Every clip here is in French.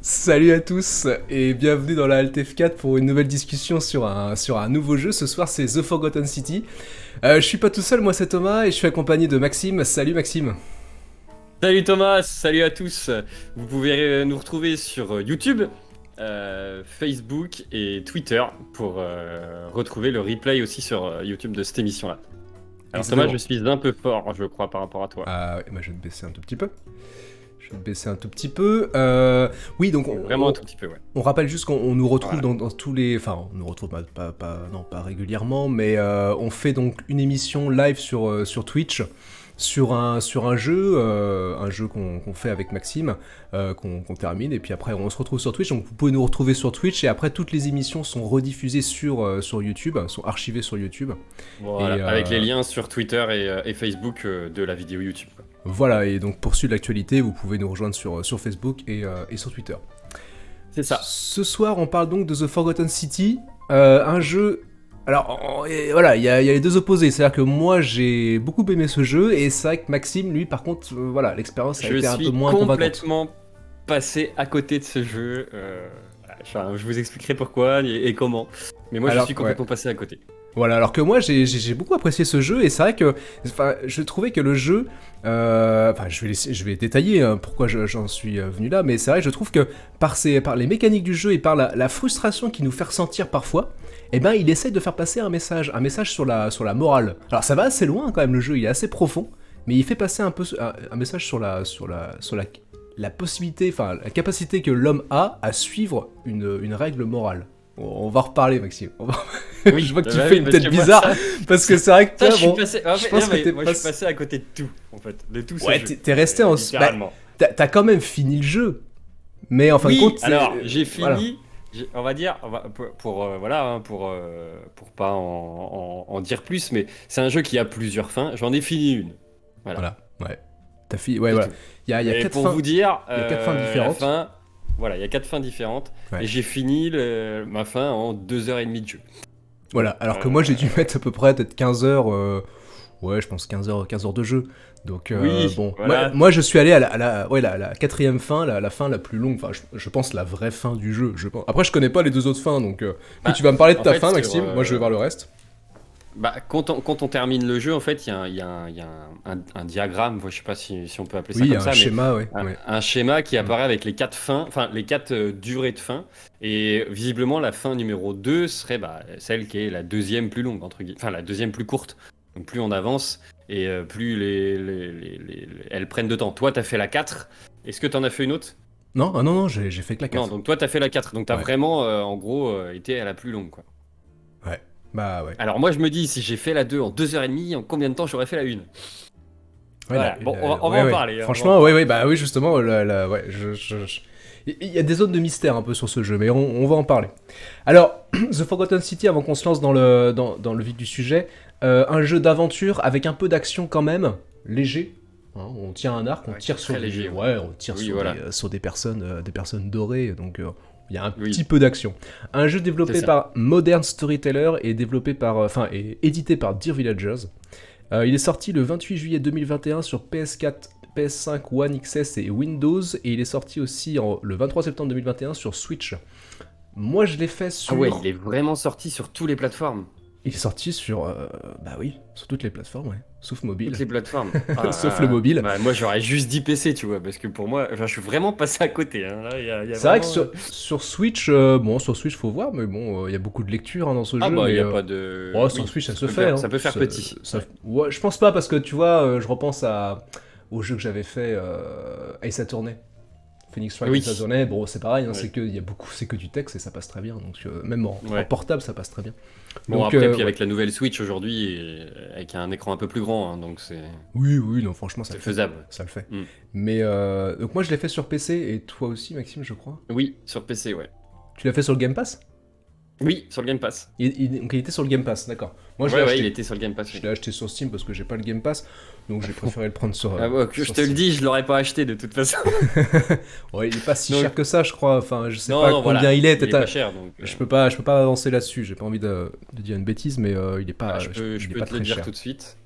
Salut à tous et bienvenue dans la Alt F4 pour une nouvelle discussion sur un nouveau jeu. Ce soir c'est The Forgotten City. Je suis pas tout seul, moi c'est Thomas et je suis accompagné de Maxime. Salut Maxime. Salut Thomas, salut à tous. Vous pouvez nous retrouver sur YouTube, Facebook et Twitter pour retrouver le replay aussi sur YouTube de cette émission-là. Alors Thomas, je suis un peu fort, je crois, par rapport à toi. Ah ouais, je vais me baisser un tout petit peu. Oui, donc Vraiment un tout petit peu, ouais. On rappelle juste qu'on nous retrouve dans tous les... Enfin, on nous retrouve pas régulièrement, mais on fait donc une émission live sur Twitch sur un jeu qu'on fait avec Maxime, qu'on termine, et puis après on se retrouve sur Twitch. Donc vous pouvez nous retrouver sur Twitch, et après toutes les émissions sont rediffusées sur YouTube, sont archivées sur YouTube. Voilà, et, avec les liens sur Twitter et Facebook de la vidéo YouTube, quoi. Voilà, et donc pour suivre l'actualité, vous pouvez nous rejoindre sur Facebook et sur Twitter. C'est ça. Ce soir, on parle donc de The Forgotten City, un jeu... Alors, voilà, il y a les deux opposés, c'est-à-dire que moi, j'ai beaucoup aimé ce jeu, et c'est vrai que Maxime, lui, par contre, voilà, l'expérience a été un peu moins convaincante. Je suis complètement passé à côté de ce jeu, je vous expliquerai pourquoi et comment, mais moi je suis complètement passé à côté. Voilà, alors que moi j'ai beaucoup apprécié ce jeu, et c'est vrai que je trouvais que le jeu, je vais détailler pourquoi j'en suis venu là, mais c'est vrai que je trouve que par les mécaniques du jeu et par la frustration qu'il nous fait ressentir parfois, eh ben il essaie de faire passer un message sur la morale. Alors ça va assez loin quand même, le jeu il est assez profond, mais il fait passer un peu un message sur la possibilité, enfin la capacité que l'homme a à suivre une règle morale. On va reparler, Maxime. Oui, je vois que tu fais une tête bizarre, parce que c'est vrai que toi, je suis passé à côté de tout, en fait, de tout ce jeu. Ouais, t'es resté en... littéralement. T'as quand même fini le jeu, mais en fin de compte... alors, j'ai fini, voilà. On va dire, pour pas en dire plus, mais c'est un jeu qui a plusieurs fins, j'en ai fini une. Voilà, ouais. T'as fini, ouais, voilà. Il y a 4 fins. Pour vous dire, il y a 4 fins différentes. Voilà, il y a 4 fins différentes, ouais. Et j'ai fini ma fin en 2h30 de jeu. Voilà, alors que moi j'ai dû mettre à peu près peut-être 15 heures, ouais, je pense 15 heures de jeu. Donc oui, bon, voilà. moi je suis allé à la quatrième fin, la fin la plus longue, enfin je pense la vraie fin du jeu. Après je connais pas les deux autres fins, donc tu vas me parler de ta fin, Maxime, moi je vais voir le reste. Quand on termine le jeu, en fait, il y a un diagramme, je sais pas si on peut appeler ça comme ça. Un schéma, ouais. Un schéma qui apparaît avec les 4 fins, enfin les 4 durées de fin. Et visiblement, la fin numéro 2 serait celle qui est la deuxième plus longue, entre guillemets, enfin la deuxième plus courte. Donc plus on avance et plus elles prennent de temps. Toi, t'as fait la 4. Est-ce que t'en as fait une autre ? Non, j'ai fait que la 4. Non, donc toi, t'as fait la 4. Donc t'as vraiment, en gros, été à la plus longue, quoi. Ouais. Bah ouais. Alors moi je me dis, si j'ai fait la 2 en 2h30, en combien de temps j'aurais fait la 1 ? Voilà, bon, on va en parler. Franchement, oui, justement, il y a des zones de mystère un peu sur ce jeu, mais on va en parler. Alors, The Forgotten City, avant qu'on se lance dans le vif du sujet, un jeu d'aventure avec un peu d'action quand même, léger. Hein, on tient un arc, on tire sur léger, on tire sur des personnes dorées, donc il y a un petit peu d'action. Un jeu développé par Modern Storyteller et édité par Dear Villagers. Il est sorti le 28 juillet 2021 sur PS4, PS5, One XS et Windows, et il est sorti aussi le 23 septembre 2021 sur Switch. Moi je l'ai fait sur... Ah ouais, il est vraiment sorti sur toutes les plateformes. Il est sorti sur... sur toutes les plateformes, ouais. Sauf mobile. Toutes les plateformes. Sauf le mobile. Moi j'aurais juste dit PC, tu vois, parce que pour moi, je suis vraiment passé à côté. Hein. Là, c'est vrai que sur Switch, sur Switch faut voir, mais bon, il y a beaucoup de lecture dans ce jeu. Il n'y a pas de... sur Switch ça se fait. Ça peut faire petit. Ouais, je pense pas, parce que tu vois, je repense au jeu que j'avais fait, Ace Attorney. Phoenix Wright Ace Attorney, bon c'est pareil, c'est que du texte et ça passe très bien, donc même en portable ça passe très bien. Bon donc, après, puis avec la nouvelle Switch aujourd'hui, avec un écran un peu plus grand, hein, donc c'est... Oui, non franchement c'est faisable. Ça le fait. Mais donc moi je l'ai fait sur PC, et toi aussi Maxime je crois ? Oui, sur PC, ouais. Tu l'as fait sur le Game Pass ? Oui, sur le Game Pass. Donc il était sur le Game Pass, d'accord. Moi, il était sur le Game Pass. Je l'ai acheté sur Steam parce que j'ai pas le Game Pass, donc j'ai préféré le prendre sur... je te le dis, je l'aurais pas acheté de toute façon. Ouais, il est pas si cher que ça, je crois. Enfin, je sais pas combien il est. Il est pas cher, donc... Je peux pas avancer là-dessus, j'ai pas envie de dire une bêtise, mais il est pas... je peux te le dire tout de suite.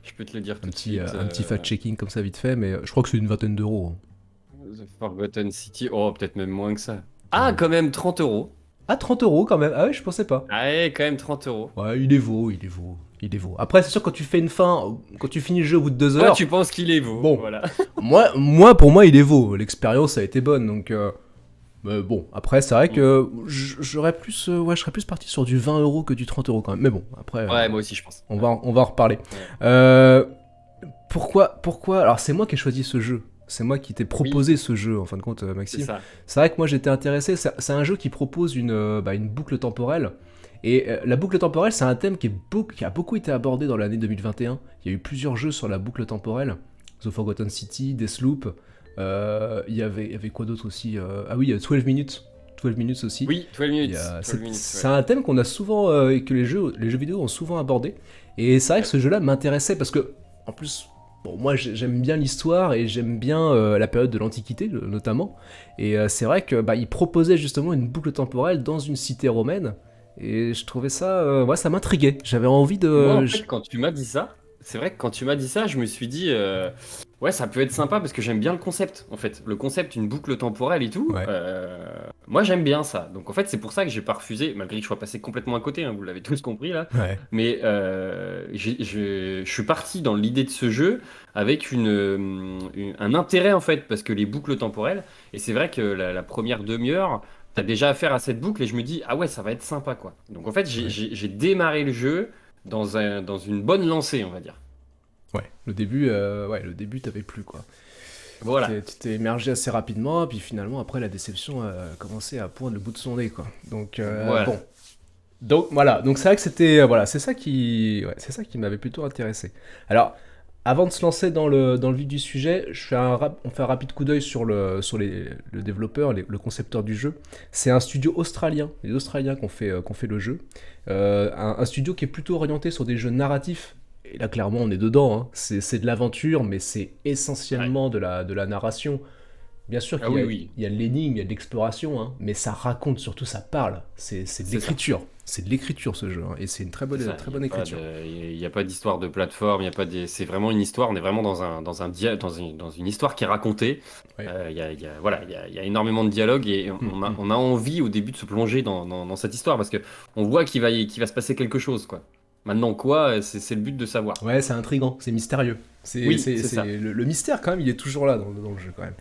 Je peux te le dire tout de suite. Un petit fact-checking comme ça vite fait, mais je crois que c'est une vingtaine d'euros. The Forgotten City, oh, peut-être même moins que ça. Ah, quand même 30 euros. Ah, 30 € quand même. Ah ouais, je pensais pas. Ah ouais, quand même 30 euros. Ouais, il est vaut, il est vaut. Il est vaut. Après, c'est sûr, quand tu fais une fin, quand tu finis le jeu au bout de 2 Toi, heures, tu penses qu'il est beau, bon, voilà. pour moi, il est vaut. L'expérience a été bonne, donc. Mais bon, après, c'est vrai que j'aurais plus, ouais, je serais plus parti sur du 20 € que du 30 € quand même. Mais bon, après, Ouais, moi aussi, je pense. on va en reparler. Ouais. Pourquoi Alors, c'est moi qui ai choisi ce jeu. C'est moi qui t'ai proposé ce jeu, en fin de compte, C'est Maxime. ça. C'est vrai que moi, j'étais intéressé. C'est un jeu qui propose une boucle temporelle. Et la boucle temporelle, c'est un thème qui a beaucoup été abordé dans l'année 2021. Il y a eu plusieurs jeux sur la boucle temporelle. The Forgotten City, Deathloop. Il y avait quoi d'autre aussi Ah oui, 12 minutes. 12 minutes aussi. Oui, 12 minutes. C'est 12 minutes, c'est un thème qu'on a souvent, et que les jeux vidéo ont souvent abordé. Et c'est vrai que ce jeu-là m'intéressait parce que, en plus, bon, moi j'aime bien l'histoire et j'aime bien la période de l'Antiquité notamment. Et c'est vrai que il proposait justement une boucle temporelle dans une cité romaine. Et je trouvais ça, ouais, ça m'intriguait. J'avais envie Moi, en de. fait, quand tu m'as dit ça, c'est vrai que quand tu m'as dit ça, je me suis dit, ouais, ça peut être sympa parce que j'aime bien le concept, en fait. Le concept, une boucle temporelle et tout. Ouais. Moi, j'aime bien ça. Donc, en fait, c'est pour ça que j'ai pas refusé, malgré que je sois passé complètement à côté, hein, vous l'avez tous compris là. Ouais. Mais je suis parti dans l'idée de ce jeu avec un intérêt, en fait, parce que les boucles temporelles, et c'est vrai que la première demi-heure, t'as déjà affaire à cette boucle et je me dis, ah ouais, ça va être sympa, quoi. Donc, en fait, Ouais. j'ai démarré le jeu dans une bonne lancée, on va dire. Ouais. Le début t'avait plu quoi. Voilà. Tu t'es émergé assez rapidement, puis finalement, après, la déception a commencé à poindre le bout de son nez, quoi. Donc, Voilà. bon. Donc, voilà. Donc, c'est vrai que c'était. Voilà, c'est ça qui m'avait plutôt intéressé. Alors, avant de se lancer dans le vif du sujet, on fait un rapide coup d'œil sur le développeur, le concepteur du jeu. C'est un studio australien, les Australiens qui ont fait le jeu. Un studio qui est plutôt orienté sur des jeux narratifs. Et là, clairement, on est dedans, hein. C'est de l'aventure, mais c'est Ouais. essentiellement de la narration. Bien sûr Ah qu'il y oui, a, oui, il y a de l'énigme, il y a de l'exploration, hein, mais ça raconte, surtout ça parle. C'est de c'est ça. l'écriture. C'est de l'écriture ce jeu, hein, et c'est une très C'est bonne, ça. très bonne écriture. Il y a pas d'histoire de plateforme. Il y a pas c'est vraiment une histoire. On est vraiment dans une histoire qui est racontée. Ouais. Voilà, il y a énormément de dialogue et Hum, hum. on a envie au début de se plonger dans cette histoire parce que on voit qu'il va se passer quelque chose, quoi. Maintenant, quoi, c'est le but de savoir. Ouais, c'est intriguant, c'est mystérieux. Oui, c'est ça. Le mystère, quand même, il est toujours là dans le jeu, quand même.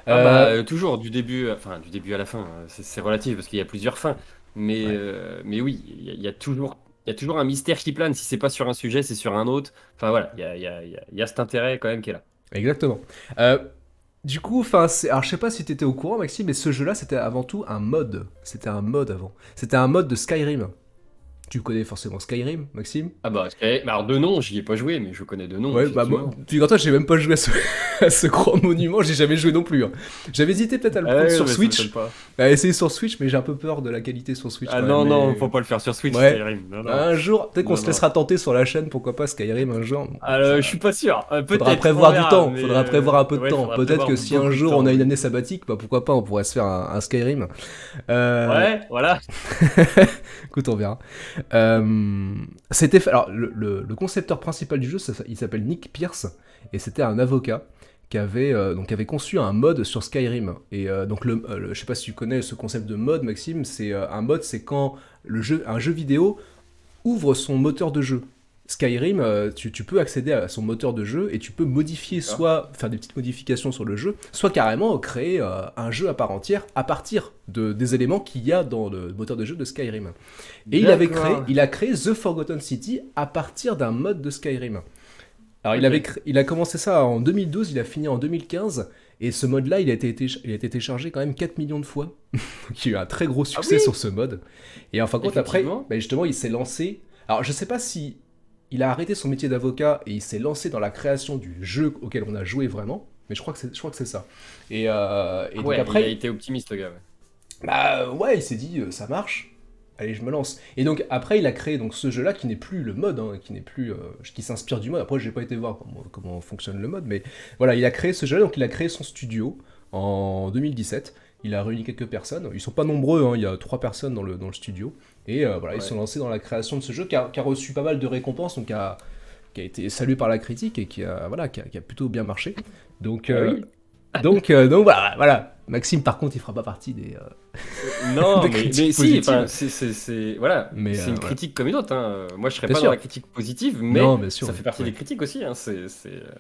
Ah bah Euh, toujours du début, enfin du début à la fin, c'est relatif parce qu'il y a plusieurs fins. ouais. Mais oui, il y a toujours un mystère qui plane. Si c'est pas sur un sujet, c'est sur un autre. Enfin voilà, il y a cet intérêt quand même qui est là. Exactement. Euh, du coup, enfin, alors je sais pas si t'étais au courant, Maxime, mais ce jeu-là, c'était avant tout un mode. C'était un mode avant. C'était un mode de Skyrim. Tu connais forcément Skyrim, Maxime? Ah bah, bah, alors de nom, j'y ai pas joué, mais je connais de nom, Ouais, bah moi, effectivement. figure-toi, j'ai même pas joué à ce, à ce grand monument, j'ai jamais joué non plus, hein. J'avais hésité peut-être à le Ah prendre ouais, sur mais ça m'étonne Switch, pas. à essayer sur Switch, mais j'ai un peu peur de la qualité sur Switch Ah quand même. non, non, Mais faut pas le faire sur Switch, ouais, Skyrim. Non, non, un jour, peut-être qu'on non, se non. laissera tenter sur la chaîne, pourquoi pas Skyrim un jour. Bon, Je ça, suis pas sûr. faudra Peut-être, on prévoir du verra, temps, mais faudra prévoir un peu de ouais, temps. faudra Peut-être prévoir que si un beaucoup de jour temps, on a une oui. année sabbatique, bah pourquoi pas, on pourrait se faire un Skyrim. Euh, Ouais, voilà. Écoute, on verra. Alors, le concepteur principal du jeu, il s'appelle Nick Pierce, et c'était un avocat qui avait conçu un mode sur Skyrim. Et donc, je sais pas si tu connais ce concept de mode, Maxime, un mode, c'est quand un jeu vidéo ouvre son moteur de jeu. Skyrim, tu peux accéder à son moteur de jeu et tu peux modifier, D'accord. soit faire des petites modifications sur le jeu, soit carrément créer un jeu à part entière à partir des éléments qu'il y a dans le moteur de jeu de Skyrim. Et D'accord. il a créé The Forgotten City à partir d'un mode de Skyrim. Alors Ok. il a commencé ça en 2012, il a fini en 2015, et ce mode-là, il a été téléchargé quand même 4 millions de fois. Donc il y a eu un très gros Ah succès sur oui, ce mode. Et en fin de compte, après, effectivement. justement, il s'est lancé. Alors je sais pas si il a arrêté son métier d'avocat et il s'est lancé dans la création du jeu auquel on a joué vraiment, mais je crois que c'est ça. Et donc Ouais, il a après, été optimiste, le gars. Ouais. bah ouais, il s'est dit ça marche, allez je me lance. Et donc après il a créé donc ce jeu-là qui n'est plus le mode, hein, qui s'inspire du mode. Après j'ai pas été voir comment fonctionne le mode, mais voilà il a créé ce jeu-là, donc il a créé son studio en 2017. Il a réuni quelques personnes, ils sont pas nombreux, hein, il y a 3 personnes dans le studio, et voilà ils sont Ouais. lancés dans la création de ce jeu qui a reçu pas mal de récompenses, donc qui a été salué par la critique et qui a plutôt bien marché. Donc Ah oui. Donc voilà. Maxime, par contre, il fera pas partie des Non, des mais critiques si, positives. enfin, voilà, Mais c'est une ouais. critique comme une autre, hein. Moi, je serais Bien pas dans sûr. la critique positive, mais Non, bien sûr. ça fait partie Ouais. des critiques aussi, hein.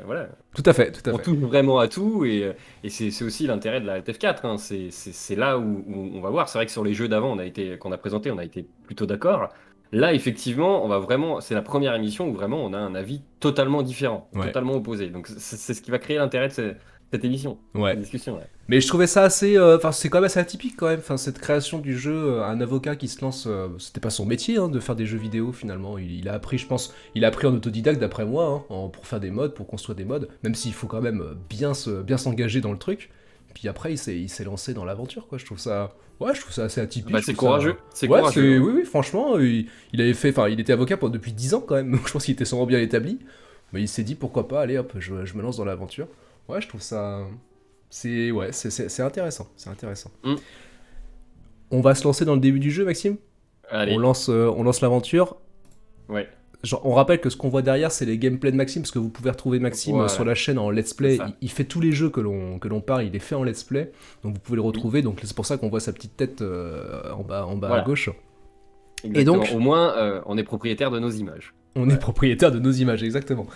Voilà. Tout à fait, tout à On fait. touche vraiment à tout, et c'est aussi l'intérêt de la TF4, hein. C'est là où on va voir. C'est vrai que sur les jeux d'avant, qu'on a présenté, on a été plutôt d'accord. Là, effectivement, c'est la première émission où vraiment on a un avis totalement différent, Ouais. totalement opposé. Donc, c'est ce qui va créer l'intérêt de cette émission, Ouais. cette discussion. Ouais. Mais je trouvais ça assez. Enfin, c'est quand même assez atypique quand même. Enfin, cette création du jeu, un avocat qui se lance. C'était pas son métier hein, de faire des jeux vidéo finalement. Il a appris, je pense. Il a appris en autodidacte d'après moi, hein, pour faire des mods, pour construire des mods. Même s'il faut quand même bien s'engager dans le truc. Puis après, il s'est lancé dans l'aventure, quoi. Je trouve ça. Ouais, je trouve ça assez atypique. Bah, je c'est trouve ça- courageux. C'est Ouais, courageux, hein. oui, oui, franchement, il avait fait. Enfin, il était avocat depuis 10 ans quand même. Donc je pense qu'il était sûrement bien établi. Mais il s'est dit pourquoi pas, allez hop, je me lance dans l'aventure. Ouais, je trouve ça. C'est intéressant, c'est intéressant. Mm. On va se lancer dans le début du jeu, Maxime. Allez, On lance l'aventure. ouais, Genre, on rappelle que ce qu'on voit derrière, c'est les gameplays de Maxime, parce que vous pouvez retrouver Maxime Voilà. sur la chaîne en let's C'est play. ça. Il fait tous les jeux que l'on parle, il les fait en let's play, donc vous pouvez le retrouver. Donc c'est pour ça qu'on voit sa petite tête en bas Voilà. à gauche. Exactement. donc- Au moins, on est propriétaire de nos images. On est propriétaire de nos images, exactement.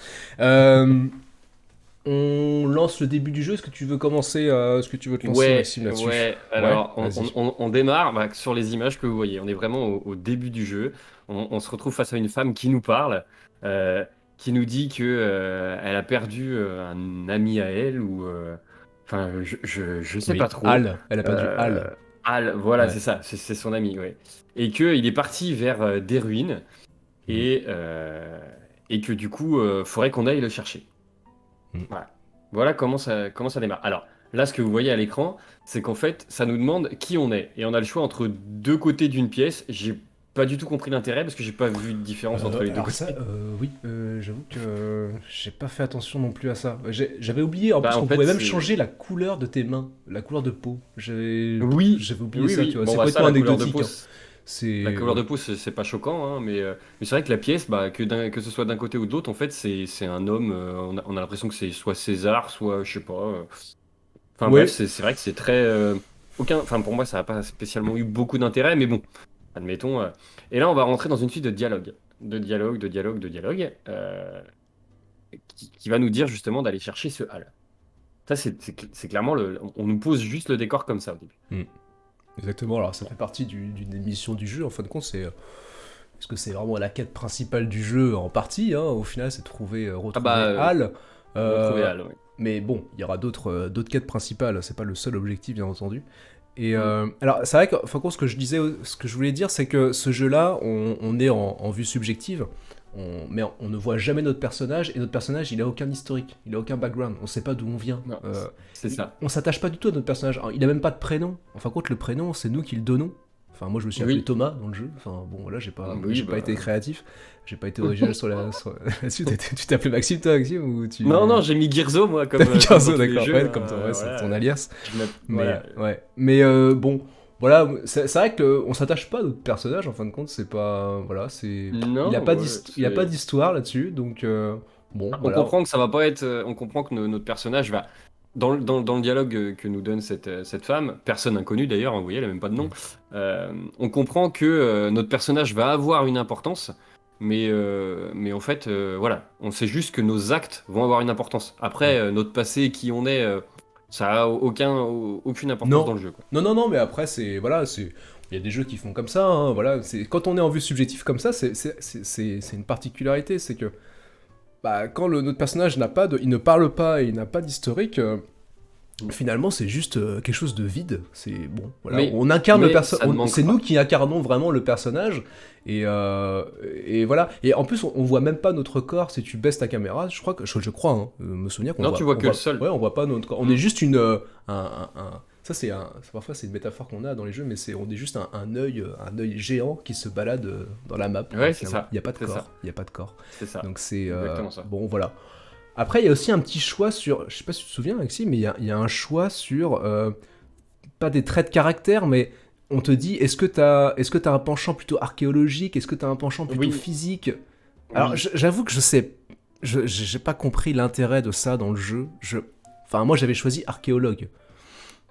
On lance le début du jeu. Est-ce que tu veux commencer Est-ce que tu veux te lancer, Ouais, Maxime, là-dessus? ouais. Alors, vas-y. on démarre sur les images que vous voyez. On est vraiment au début du jeu. On se retrouve face à une femme qui nous parle, qui nous dit que elle a perdu un ami à elle, ou enfin, je sais Oui, pas trop. Al, elle a perdu Al. Al, voilà, Ouais. c'est ça, c'est son ami, ouais. Et qu'il est parti vers des ruines, Mhm. et que du coup, faudrait qu'on aille le chercher. Mhm. Voilà comment ça démarre. Alors, là, ce que vous voyez à l'écran, c'est qu'en fait, ça nous demande qui on est. Et on a le choix entre deux côtés d'une pièce. J'ai pas du tout compris l'intérêt parce que j'ai pas vu de différence entre les deux Alors côtés. ça, oui, j'avoue que j'ai pas fait attention non plus à ça. J'avais oublié, en Bah, plus, en qu'on fait, pouvait même c'est- changer la couleur de tes mains, la couleur de peau. Oui, J'avais oublié oui, ça, oui. tu vois. Bon, C'est bah, ça, complètement la couleur de anecdotique. peau, Hein. C'est... la couleur de peau, c'est pas choquant, hein, mais c'est vrai que la pièce, bah, que ce soit d'un côté ou de l'autre, en fait, c'est un homme. On a l'impression que c'est soit César, soit, je sais pas. Enfin bref, Ouais, c'est vrai que c'est très. Enfin, pour moi, ça n'a pas spécialement eu beaucoup d'intérêt, mais bon, admettons. Et là, on va rentrer dans une suite de dialogue. Qui va nous dire justement d'aller chercher ce hall. Ça, c'est clairement on nous pose juste le décor comme ça au début. exactement. Alors ça fait partie d'une émission du jeu, en fin de compte, c'est... Parce que c'est vraiment la quête principale du jeu en partie, hein. Au final, c'est retrouver Al. Retrouver Hal, ouais. Mais bon, il y aura d'autres quêtes principales, c'est pas le seul objectif, bien entendu. Et alors, c'est vrai que, enfin, ce que je voulais dire, c'est que ce jeu-là, on est en vue subjective, mais on ne voit jamais notre personnage, et notre personnage, il a aucun historique, il a aucun background, on sait pas d'où on vient. Non, c'est ça. On s'attache pas du tout à notre personnage. Alors, il a même pas de prénom. En fin de compte, le prénom, c'est nous qui le donnons. Enfin, moi, je me suis appelé Oui. Thomas dans le jeu. Enfin, bon, là, j'ai pas Oui, été créatif. J'ai pas été original là-dessus. Tu t'es appelé Maxime, toi, Maxime, ou tu... Non, j'ai mis Girzo, moi, comme. T'as mis comme dans 15 tous les d'accord, jeux, ouais, hein, comme toi, ouais, c'est voilà. ton alias. Mais, Voilà. ouais. Mais bon, voilà, c'est vrai qu'on s'attache pas à notre personnage, en fin de compte, c'est pas... Voilà, c'est... Non, il a pas ouais, il a pas d'histoire là-dessus, donc... bon, On voilà. comprend que ça va pas être. On comprend que notre personnage va. Dans le dialogue que nous donne cette femme, personne inconnue d'ailleurs, hein, vous voyez, elle a même pas de nom, on comprend que notre personnage va avoir une importance, mais en fait, voilà, on sait juste que nos actes vont avoir une importance. Après, notre passé, qui on est, ça a aucune importance Non. dans le jeu, quoi. Non, mais après, c'est... Voilà, c'est... Il y a des jeux qui font comme ça, hein, voilà. Quand on est en vue subjective comme ça, c'est une particularité, c'est que... Bah, quand notre personnage il ne parle pas et il n'a pas d'historique, finalement c'est juste quelque chose de vide. C'est bon, voilà. Mais- On incarne le mais ça ne personnage. manque C'est pas. nous qui incarnons vraiment le personnage. Et voilà. Et en plus, on voit même pas notre corps si tu baisses ta caméra. Je crois, hein, me souvenir qu'on Non, voit. tu vois on que le sol. Ouais, on voit pas notre corps. On est juste ça parfois c'est une métaphore qu'on a dans les jeux, mais on est juste un œil géant qui se balade dans la map. Ouais, c'est finalement. ça. Il y a pas de C'est corps. ça. Il y a pas de corps. C'est ça. Donc c'est Exactement ça. bon, voilà. Après, il y a aussi un petit choix sur, je sais pas si tu te souviens, Alexis, mais il y a un choix sur pas des traits de caractère, mais on te dit est-ce que t'as un penchant plutôt archéologique, est-ce que t'as un penchant plutôt Oui. physique. Alors Oui. j'avoue que je sais, j'ai pas compris l'intérêt de ça dans le jeu. Enfin, moi j'avais choisi archéologue.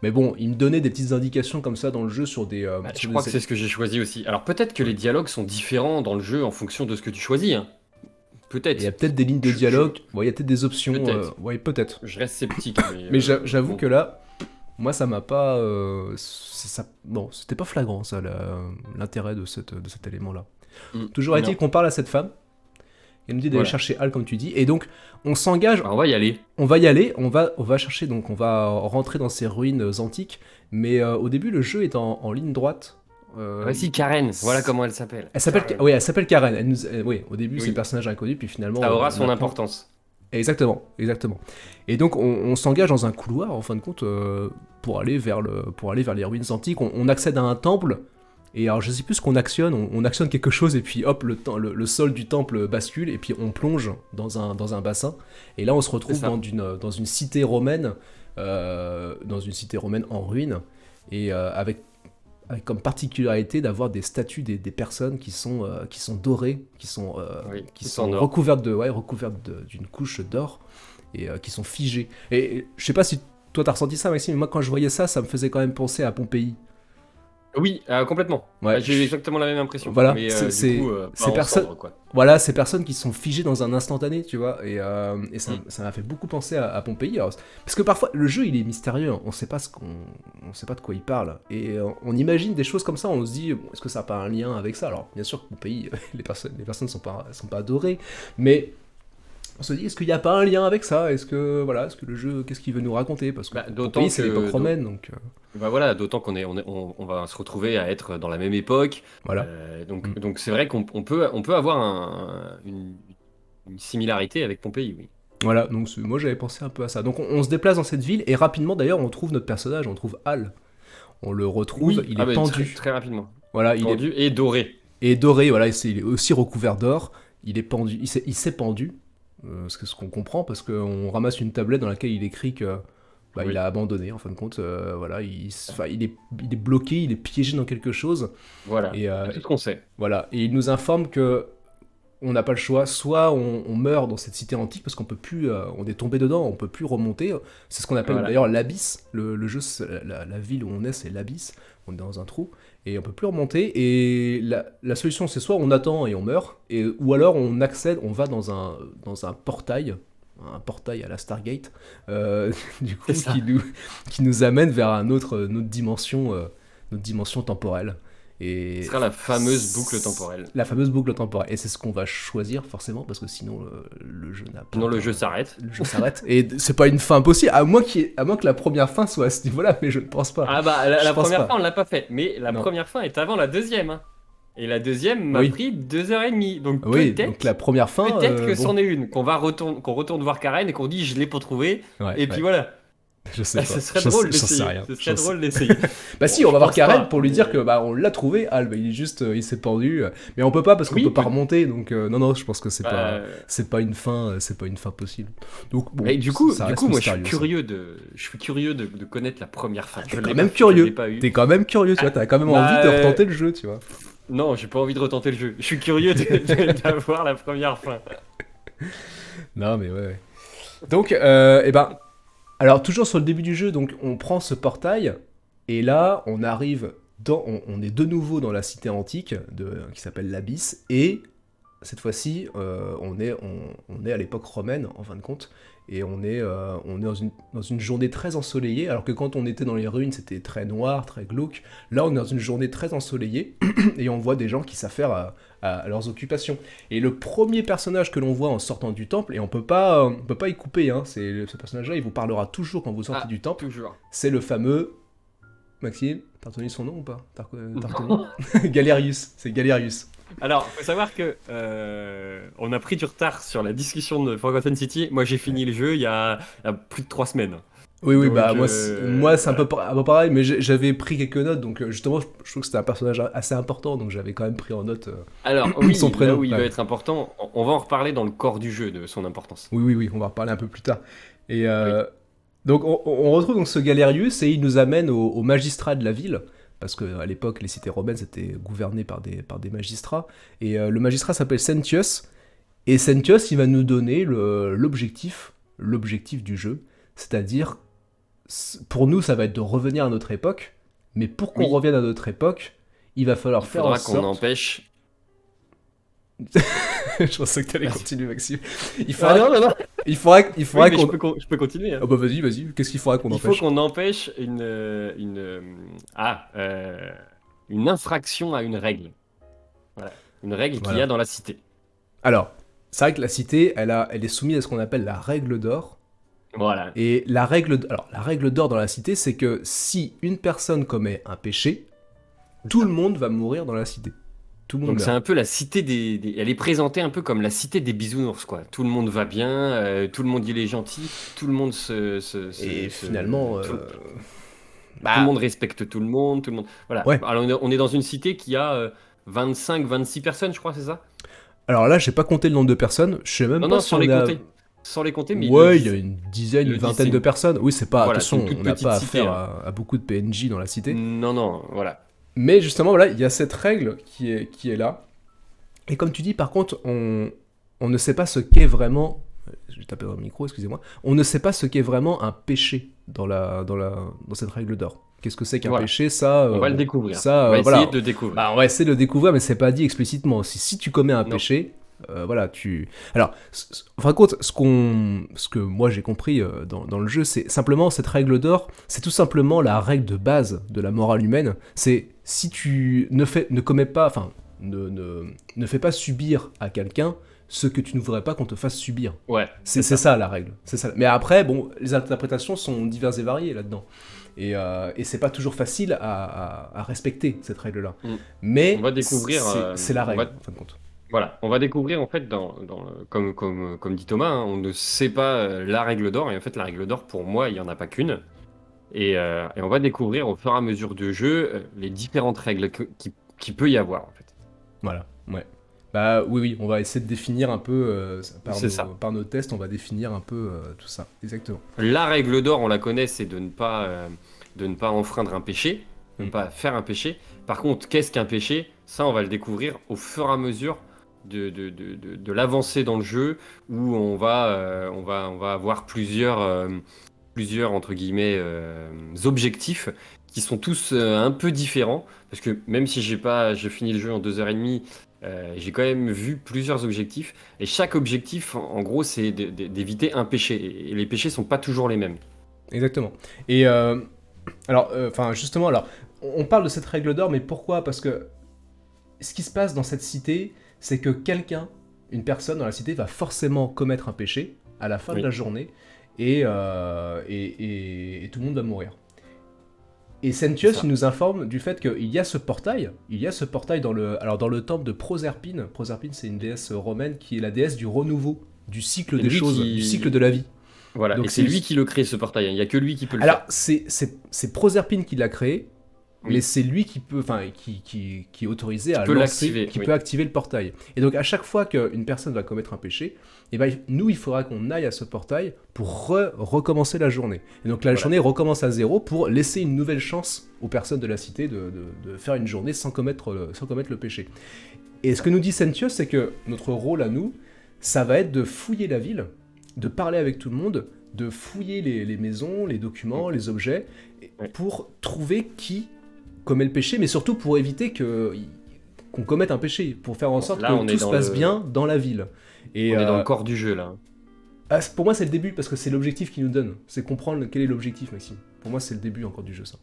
Mais bon, il me donnait des petites indications comme ça dans le jeu sur des... Bah, je sur crois des- que c'est ce que j'ai choisi aussi. Alors peut-être que les dialogues sont différents dans le jeu en fonction de ce que tu choisis, hein. Et il y a Peut-être. peut-être des lignes de dialogue, ouais, il y a peut-être des options, Peut-être. ouais, peut-être. Je reste sceptique, mais, Mais j'avoue bon. que là, moi ça m'a pas... non, c'était pas flagrant ça, l'intérêt de cet élément-là. Toujours est-il Non. qu'on parle à cette femme, elle nous dit d'aller Voilà. chercher Hal comme tu dis, et donc on s'engage, Bah, on va y aller. on va y aller, on va chercher, donc on va rentrer dans ces ruines antiques, mais au début le jeu est en ligne droite. Voici Karen, voilà comment elle s'appelle. Elle s'appelle, Karen. oui, elle s'appelle Karen. Oui, au début Oui. c'est le personnage inconnu, puis finalement. Ça aura on son apprend- importance. Exactement, exactement. Et donc on s'engage dans un couloir en fin de compte pour aller vers les ruines antiques. On accède à un temple. Et alors je sais plus ce qu'on actionne. On actionne quelque chose et puis hop le sol du temple bascule et puis on plonge dans un bassin. Et là on se retrouve C'est ça. dans une cité romaine, en ruine et avec comme particularité d'avoir des statues des personnes qui sont dorées, qui sont Oui, qui sont en or. recouvertes d'une couche d'or et qui sont figées. Et je sais pas si toi t'as ressenti ça, Maxime, mais moi quand je voyais ça, ça me faisait quand même penser à Pompéi. Oui, complètement. Ouais. Bah, j'ai eu exactement la même impression. Voilà, Mais c'est- du coup, ces pas en personnes- cendres, quoi. Voilà, ces personnes qui sont figées dans un instantané, tu vois, et ça Mm. ça m'a fait beaucoup penser à Pompéi. Alors, parce que parfois, le jeu, il est mystérieux, on sait pas on sait pas de quoi il parle, et on imagine des choses comme ça, on se dit, bon, est-ce que ça n'a pas un lien avec ça? Alors, bien sûr, Pompéi, les personnes sont pas adorées, mais on se dit, est-ce qu'il n'y a pas un lien avec ça? Est-ce que le jeu, qu'est-ce qu'il veut nous raconter? Parce que Bah, d'autant Pompéi, c'est que- l'époque romaine, donc Bah voilà, d'autant on va se retrouver à être dans la même époque. voilà. Donc c'est vrai qu'on peut avoir une similarité avec Pompéi, oui. Voilà, donc moi j'avais pensé un peu à ça. Donc on se déplace dans cette ville, et rapidement d'ailleurs, on trouve notre personnage, on trouve Hal. On le retrouve, il est mais pendu. très, très rapidement. Voilà, il est Pendu et doré. et doré, voilà, il est aussi recouvert d'or. Il est pendu, il s'est pendu, ce qu'on comprend parce qu'on ramasse une tablette dans laquelle il écrit que Oui. il a abandonné en fin de compte. Voilà, il est bloqué, il est piégé dans quelque chose. Voilà, Et c'est tout ce qu'on sait. voilà, et il nous informe que on n'a pas le choix, soit on meurt dans cette cité antique parce qu'on peut plus, on est tombé dedans, on peut plus remonter. C'est ce qu'on appelle Voilà. d'ailleurs l'abysse. Le jeu, la ville où on est, c'est l'abysse. On est dans un trou et on peut plus remonter. Et la solution, c'est soit on attend et on meurt, ou alors on accède, on va dans un portail. Un portail à la Stargate, du coup, C'est ça. qui nous amène vers notre dimension temporelle. Et Ce sera la fameuse boucle temporelle. la fameuse boucle temporelle. Et c'est ce qu'on va choisir forcément, parce que sinon le jeu n'a pas. Sinon le jeu s'arrête. Le jeu s'arrête. Et c'est pas une fin possible, à moins que la première fin soit à ce niveau-là, mais je ne pense pas. Ah bah la Je pense première pas. fin on l'a pas fait, mais la Non. première fin est avant la deuxième, hein. Et la deuxième m'a Oui. pris 2 h 30. Donc Oui, peut-être donc la première fin. peut-être que bon. c'en est une, qu'on retourne voir Karen et qu'on dit je l'ai pas trouvé, Ouais, et puis ouais. voilà. Je sais pas. Ce serait Je drôle sais- j'en sais d'essayer. rien. Ce serait J'en sais- drôle d'essayer. Bah si, Bon, on va je voir pense Karen pas, pour lui mais- dire que on l'a trouvé, Al, il est juste, il s'est pendu, mais on peut pas parce qu'on Oui, peut pas peut- remonter, donc non, je pense que Bah, c'est pas une fin possible. Donc bon, et du coup, ça reste moi je suis mystérieux, ça. curieux de connaître la première fin. T'es Je quand l'ai même pas- je curieux. l'ai pas eu. T'es quand même curieux, tu vois, t'as quand même Bah, envie de retenter le jeu, tu vois. Non, j'ai pas envie de retenter le jeu. Je suis curieux d'avoir la première fin. Non, mais ouais. Donc, alors toujours sur le début du jeu, donc on prend ce portail, et là, on arrive on est de nouveau dans la cité antique qui s'appelle l'Abysse, et cette fois-ci, on est à l'époque romaine, en fin de compte, et on est dans une journée très ensoleillée, alors que quand on était dans les ruines, c'était très noir, très glauque. Là, on est dans une journée très ensoleillée, et on voit des gens qui s'affairent à leurs occupations. Et le premier personnage que l'on voit en sortant du temple, et on peut pas y couper, hein, ce personnage-là, il vous parlera toujours quand vous sortez du temple, Toujours. c'est le fameux... Maxime, t'as retenu son nom ou pas? T'as retenu Galerius, c'est Galerius. Alors, faut savoir que on a pris du retard sur la discussion de Forgotten City. Moi, j'ai fini le jeu il y a plus de 3 semaines. Oui, Donc, bah moi c'est un peu pareil, mais j'avais pris quelques notes, donc justement je trouve que c'était un personnage assez important, donc j'avais quand même pris en note. Alors, oui, Son prénom, là où il ouais. va être important, on va en reparler dans le corps du jeu de son importance. Oui, on va en reparler un peu plus tard. Et donc on retrouve donc ce Galerius, et il nous amène au magistrat de la ville, parce qu'à l'époque les cités romaines étaient gouvernées par des magistrats, et le magistrat s'appelle Sentius, et Sentius il va nous donner l'objectif du jeu. c'est-à-dire, pour nous, ça va être de revenir à notre époque, mais pour qu'on revienne à notre époque, il va falloir faire en sorte... qu'on empêche... Je pensais que t'allais continuer, Maxime. Il faudra qu'on... Je peux continuer. Hein. Oh bah vas-y. Qu'est-ce qu'il faudra qu'on empêche ? Il faut qu'on empêche une infraction à une règle. Voilà. Une règle qu'il y a dans la cité. Alors, c'est vrai que la cité, elle est soumise à ce qu'on appelle la règle d'or. Voilà. Et la règle d'or dans la cité, c'est que si une personne commet un péché, tout le monde va mourir dans la cité. Tout le monde Donc meurt. c'est un peu la cité elle est présentée un peu comme la cité des bisounours, quoi. Tout le monde va bien, tout le monde il est gentil, tout le monde finalement... tout le monde respecte tout le monde, Voilà. Ouais. Alors on est dans une cité qui a 25-26 personnes, je crois, c'est ça ? Alors là, j'ai pas compté le nombre de personnes, je sais même pas si sans les compter. Sans les compter, mais il y a une dizaine, une vingtaine de personnes. Oui, c'est pas... Voilà, attention, on n'a pas cité, affaire à beaucoup de PNJ dans la cité. Non, voilà. Mais justement, voilà, il y a cette règle qui est là. Et comme tu dis, par contre, on ne sait pas ce qu'est vraiment... Je vais taper dans le micro, excusez-moi. On ne sait pas ce qu'est vraiment un péché dans cette règle d'or. Qu'est-ce que c'est qu'un péché, ça... on va le découvrir. Ça, on va essayer de le découvrir. On va essayer de le découvrir, mais c'est pas dit explicitement. Si tu commets un péché... tu... Alors, en fin de compte, ce que moi j'ai compris dans le jeu, c'est simplement cette règle d'or, c'est tout simplement la règle de base de la morale humaine. C'est si tu ne commets pas, enfin, ne fais pas subir à quelqu'un ce que tu ne voudrais pas qu'on te fasse subir. Ouais. C'est ça la règle. C'est ça. Mais après, bon, les interprétations sont diverses et variées là-dedans. Et c'est pas toujours facile à respecter cette règle-là. Mais on va découvrir, c'est la règle, en fin de compte. Voilà, on va découvrir en fait, comme dit Thomas, hein, on ne sait pas la règle d'or, et en fait la règle d'or pour moi il n'y en a pas qu'une, et on va découvrir au fur et à mesure du jeu les différentes règles qu'il peut y avoir en fait. Voilà, ouais. Bah oui, on va essayer de définir un peu, par nos tests, on va définir un peu tout ça, exactement. La règle d'or, on la connaît, c'est de ne pas enfreindre un péché, de ne pas faire un péché. Par contre, qu'est-ce qu'un péché ? Ça on va le découvrir au fur et à mesure de l'avancée dans le jeu, où on va avoir plusieurs entre guillemets objectifs qui sont tous un peu différents, parce que même si j'ai fini le jeu en 2h30, j'ai quand même vu plusieurs objectifs, et chaque objectif en gros c'est d'éviter un péché, et les péchés sont pas toujours les mêmes. Exactement. Et justement, on parle de cette règle d'or, mais pourquoi ? Parce que ce qui se passe dans cette cité, c'est que une personne dans la cité va forcément commettre un péché à la fin de la journée, et tout le monde va mourir. Et Sentius nous informe du fait qu'il y a ce portail dans le temple de Proserpine. Proserpine, c'est une déesse romaine qui est la déesse du renouveau, du cycle des choses, du cycle de la vie. Voilà, donc c'est lui qui le crée, ce portail, il n'y a que lui qui peut le faire. Alors, c'est Proserpine qui l'a créé, mais c'est lui qui peut, qui est autorisé à lancer, qui peut activer le portail. Et donc à chaque fois qu'une personne va commettre un péché, il faudra qu'on aille à ce portail pour recommencer la journée. Et donc la journée recommence à zéro pour laisser une nouvelle chance aux personnes de la cité de faire une journée sans commettre le péché. Et ce que nous dit Sentius, c'est que notre rôle à nous, ça va être de fouiller la ville, de parler avec tout le monde, de fouiller les maisons, les documents, les objets, pour trouver qui commet le péché, mais surtout pour éviter qu'on commette un péché, pour faire en sorte que tout se passe bien dans la ville. Et on est dans le corps du jeu, là. Pour moi, c'est le début, parce que c'est l'objectif qu'il nous donne. C'est comprendre quel est l'objectif, Maxime. Pour moi, c'est le début encore du jeu, ça.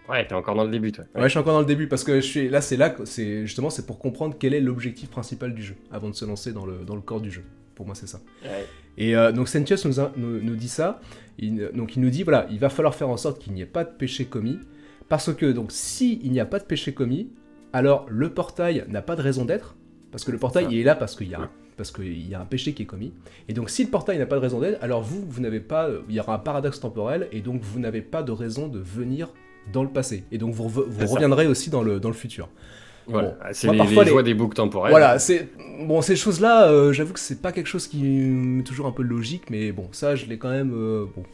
Ouais, t'es encore dans le début, toi. Ouais, je suis encore dans le début, parce que c'est pour comprendre quel est l'objectif principal du jeu, avant de se lancer dans le corps du jeu. Pour moi, c'est ça. Ouais. Et donc, Sentius nous dit ça. Il nous dit, voilà, il va falloir faire en sorte qu'il n'y ait pas de péché commis, parce que, donc, s'il n'y a pas de péché commis, alors le portail n'a pas de raison d'être, parce que le portail il est là parce qu'il y a un péché qui est commis. Et donc, si le portail n'a pas de raison d'être, alors vous n'avez pas... Il y aura un paradoxe temporel, et donc vous n'avez pas de raison de venir dans le passé. Et donc, vous reviendrez aussi dans le futur. Voilà, bon, c'est les joies des boucles temporelles. Voilà, ces choses-là, j'avoue que c'est pas quelque chose qui est toujours un peu logique, mais bon, ça, je l'ai quand même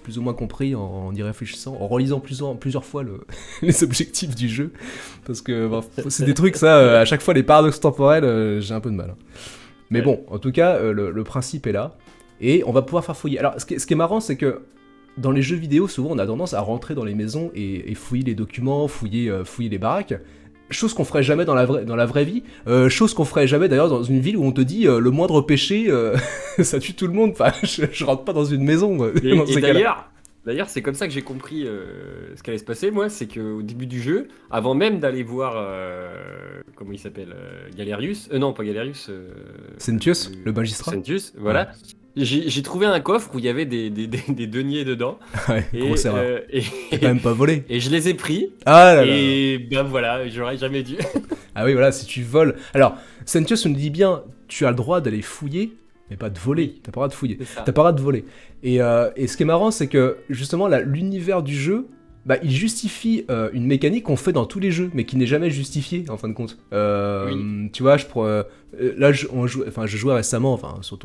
plus ou moins compris en y réfléchissant, en relisant plusieurs fois les objectifs du jeu, parce que c'est des trucs, ça, à chaque fois, les paradoxes temporels, j'ai un peu de mal. Mais bon, en tout cas, le principe est là, et on va pouvoir faire fouiller. Alors, ce qui est marrant, c'est que dans les jeux vidéo, souvent on a tendance à rentrer dans les maisons et fouiller les documents, fouiller les baraques. Chose qu'on ferait jamais dans la vraie vie, chose qu'on ferait jamais d'ailleurs dans une ville où on te dit le moindre péché, ça tue tout le monde. Enfin, je rentre pas dans une maison. Dans ces cas-là. D'ailleurs, c'est comme ça que j'ai compris ce qu'allait se passer, moi, c'est qu'au début du jeu, avant même d'aller voir, comment il s'appelle, Galerius, non pas Galerius, Sentius, le magistrat. Sentius, voilà. Ouais. J'ai trouvé un coffre où il y avait des deniers dedans. Ouais, gros erreur. J'ai quand même pas volé. Et je les ai pris. Ah là là. Et ben voilà, j'aurais jamais dû. Ah oui, voilà, si tu voles. Alors, Sentius nous dit bien, tu as le droit d'aller fouiller, mais pas de voler. T'as pas le droit de fouiller. T'as pas le droit de voler. Et ce qui est marrant, c'est que justement, là, l'univers du jeu, bah, il justifie une mécanique qu'on fait dans tous les jeux, mais qui n'est jamais justifiée en fin de compte. Oui. Tu vois, là, je jouais récemment, enfin, sur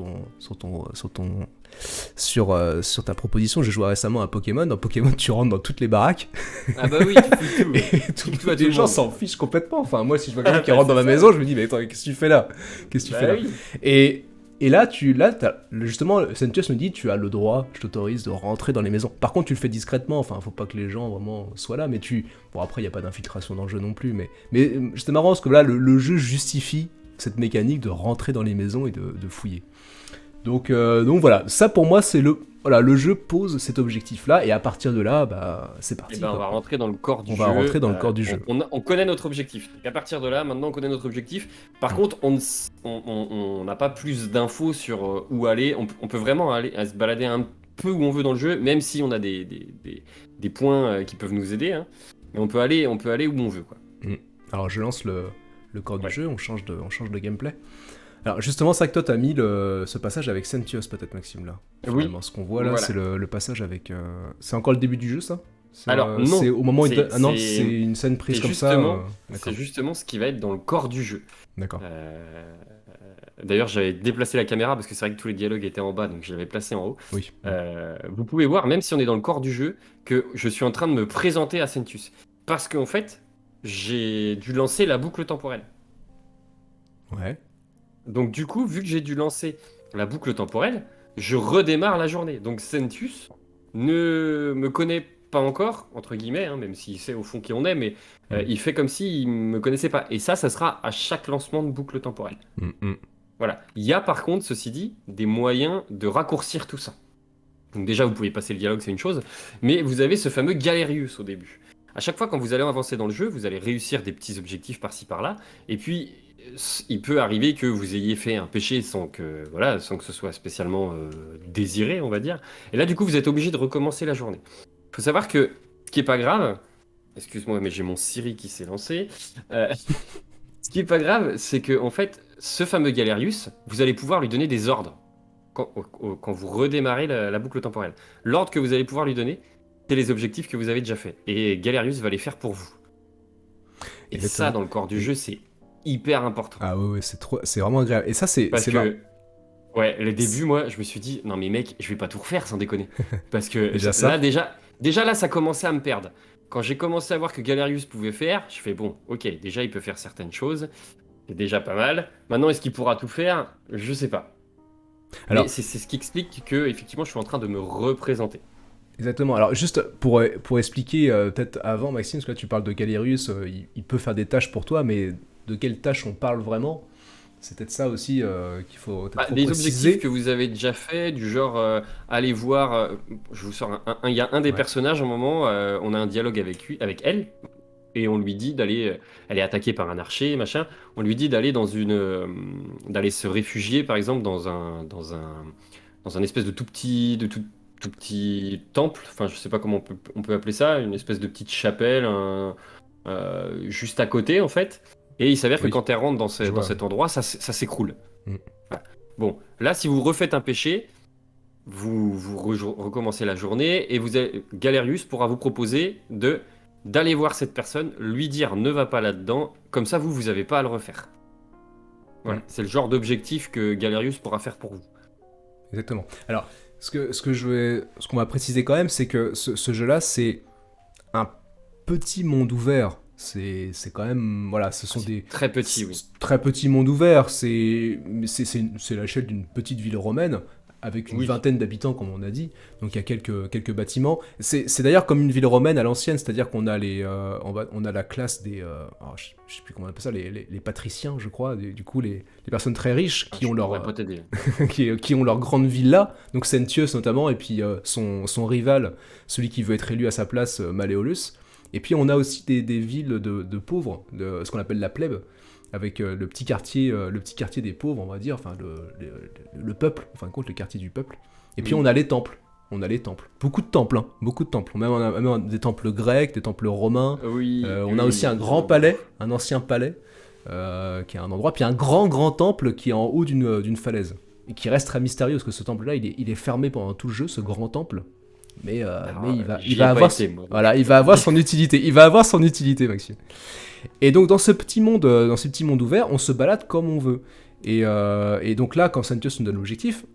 ta proposition, je jouais récemment à Pokémon. Dans Pokémon, tu rentres dans toutes les baraques. Ah bah oui, tu fous tout. Et les gens s'en fichent complètement. Enfin, moi, si je vois quelqu'un qui rentre dans ma maison, je me dis, mais attends, qu'est-ce que tu fais là? Qu'est-ce que tu fais là? Oui. Et là, justement, Sentius nous dit, tu as le droit, je t'autorise de rentrer dans les maisons. Par contre, tu le fais discrètement, enfin, faut pas que les gens vraiment soient là, mais bon, après, il n'y a pas d'infiltration dans le jeu non plus, mais c'était marrant parce que là, le jeu justifie cette mécanique de rentrer dans les maisons et de fouiller. Donc voilà, ça pour moi, c'est le jeu pose cet objectif-là, et à partir de là, bah, c'est parti. Et ben, on va rentrer dans le corps du jeu. On va rentrer dans le corps du jeu. On connaît notre objectif. Et à partir de là, maintenant, on connaît notre objectif. Par contre, on n'a pas plus d'infos sur où aller. On peut vraiment aller à se balader un peu où on veut dans le jeu, même si on a des points qui peuvent nous aider. Hein. Mais on peut aller où on veut, quoi. Alors, je lance le corps du jeu, on change de gameplay. Alors justement, c'est que toi t'as mis ce passage avec Sentius peut-être, Maxime, là. Oui. Finalement, ce qu'on voit là, voilà. C'est le passage avec... C'est encore le début du jeu, ça? Alors non. C'est au moment où non, c'est une scène prise comme ça. C'est justement ce qui va être dans le corps du jeu. D'accord. D'ailleurs, j'avais déplacé la caméra parce que c'est vrai que tous les dialogues étaient en bas, donc je l'avais placé en haut. Oui. Vous pouvez voir, même si on est dans le corps du jeu, que je suis en train de me présenter à Sentius. Parce qu'en fait, j'ai dû lancer la boucle temporelle. Ouais. Donc du coup, vu que j'ai dû lancer la boucle temporelle, je redémarre la journée. Donc Sentius ne me connaît pas encore, entre guillemets, hein, même s'il sait au fond qui on est, mais il fait comme s'il ne me connaissait pas. Et ça sera à chaque lancement de boucle temporelle. Voilà. Il y a par contre, ceci dit, des moyens de raccourcir tout ça. Donc déjà, vous pouvez passer le dialogue, c'est une chose, mais vous avez ce fameux Galerius au début. À chaque fois, quand vous allez avancer dans le jeu, vous allez réussir des petits objectifs par-ci par-là, et puis il peut arriver que vous ayez fait un péché sans que ce soit spécialement désiré, on va dire. Et là, du coup, vous êtes obligé de recommencer la journée. Il faut savoir que ce qui est pas grave, excuse-moi, mais j'ai mon Siri qui s'est lancé. Ce qui est pas grave, c'est que en fait, ce fameux Galerius, vous allez pouvoir lui donner des ordres quand vous redémarrez la boucle temporelle. L'ordre que vous allez pouvoir lui donner, c'est les objectifs que vous avez déjà faits. Et Galerius va les faire pour vous. Et ça, dans le corps du jeu, c'est hyper important. Ah ouais, c'est vraiment agréable. Et ça, c'est ouais, le début, moi, je me suis dit, non mais mec, je vais pas tout refaire sans déconner. Parce que déjà là, ça commençait à me perdre. Quand j'ai commencé à voir que Galerius pouvait faire, je fais bon, ok, déjà il peut faire certaines choses, c'est déjà pas mal. Maintenant, est-ce qu'il pourra tout faire? Je sais pas. Alors, c'est ce qui explique que effectivement, je suis en train de me représenter. Exactement. Alors juste pour expliquer peut-être avant, Maxime, parce que là tu parles de Galerius, il peut faire des tâches pour toi, mais de quelles tâches on parle vraiment? C'est peut-être ça aussi qu'il faut peut-être les objectifs que vous avez déjà fait, du genre aller voir, je vous sors il y a un des personnages, à un moment, on a un dialogue avec elle, et on lui dit d'aller, elle est attaquée par un archer, machin, on lui dit d'aller d'aller se réfugier, par exemple, dans un espèce de tout petit temple, enfin je sais pas comment on peut appeler ça, une espèce de petite chapelle, juste à côté en fait. Et il s'avère que quand elle rentre dans cet endroit, ça s'écroule. Voilà. Bon, là, si vous refaites un péché, vous recommencez la journée et Galerius pourra vous proposer d'aller voir cette personne, lui dire ne va pas là-dedans, comme ça vous n'avez pas à le refaire. Voilà, c'est le genre d'objectif que Galerius pourra faire pour vous. Exactement. Alors, ce qu'on va préciser quand même, c'est que ce jeu-là, c'est un petit monde ouvert. C'est quand même, voilà, ce sont des... Très petits, oui. Très petits mondes ouverts, c'est l'échelle d'une petite ville romaine, avec une Oui. vingtaine d'habitants, comme on a dit. Donc il y a quelques bâtiments. C'est d'ailleurs comme une ville romaine à l'ancienne, c'est-à-dire qu'on a on a la classe des, alors, je sais plus comment on appelle ça, les patriciens, je crois. Du coup, les personnes très riches qui Je ont pourrais leur, pas t'aider. qui ont leur grande villa, donc Sentius notamment, et puis son rival, celui qui veut être élu à sa place, Malleolus. Et puis on a aussi des villes de pauvres, de ce qu'on appelle la plèbe, avec le petit quartier des pauvres, on va dire, enfin le peuple, en fin de compte, le quartier du peuple. Et puis Oui. on a les temples. On a les temples. Beaucoup de temples, hein. Beaucoup de temples. On a même des temples grecs, des temples romains. Oui. On a aussi un grand palais, un ancien palais, qui est un endroit, puis un grand temple qui est en haut d'une falaise. Et qui reste très mystérieux, parce que ce temple-là, il est fermé pendant tout le jeu, ce grand temple. Mais il va avoir, voilà, il va avoir son utilité. Il va avoir son utilité, Maxime. Et donc dans ce petit monde ouvert, on se balade comme on veut. Et donc là, quand Sentius nous donne l'objectif,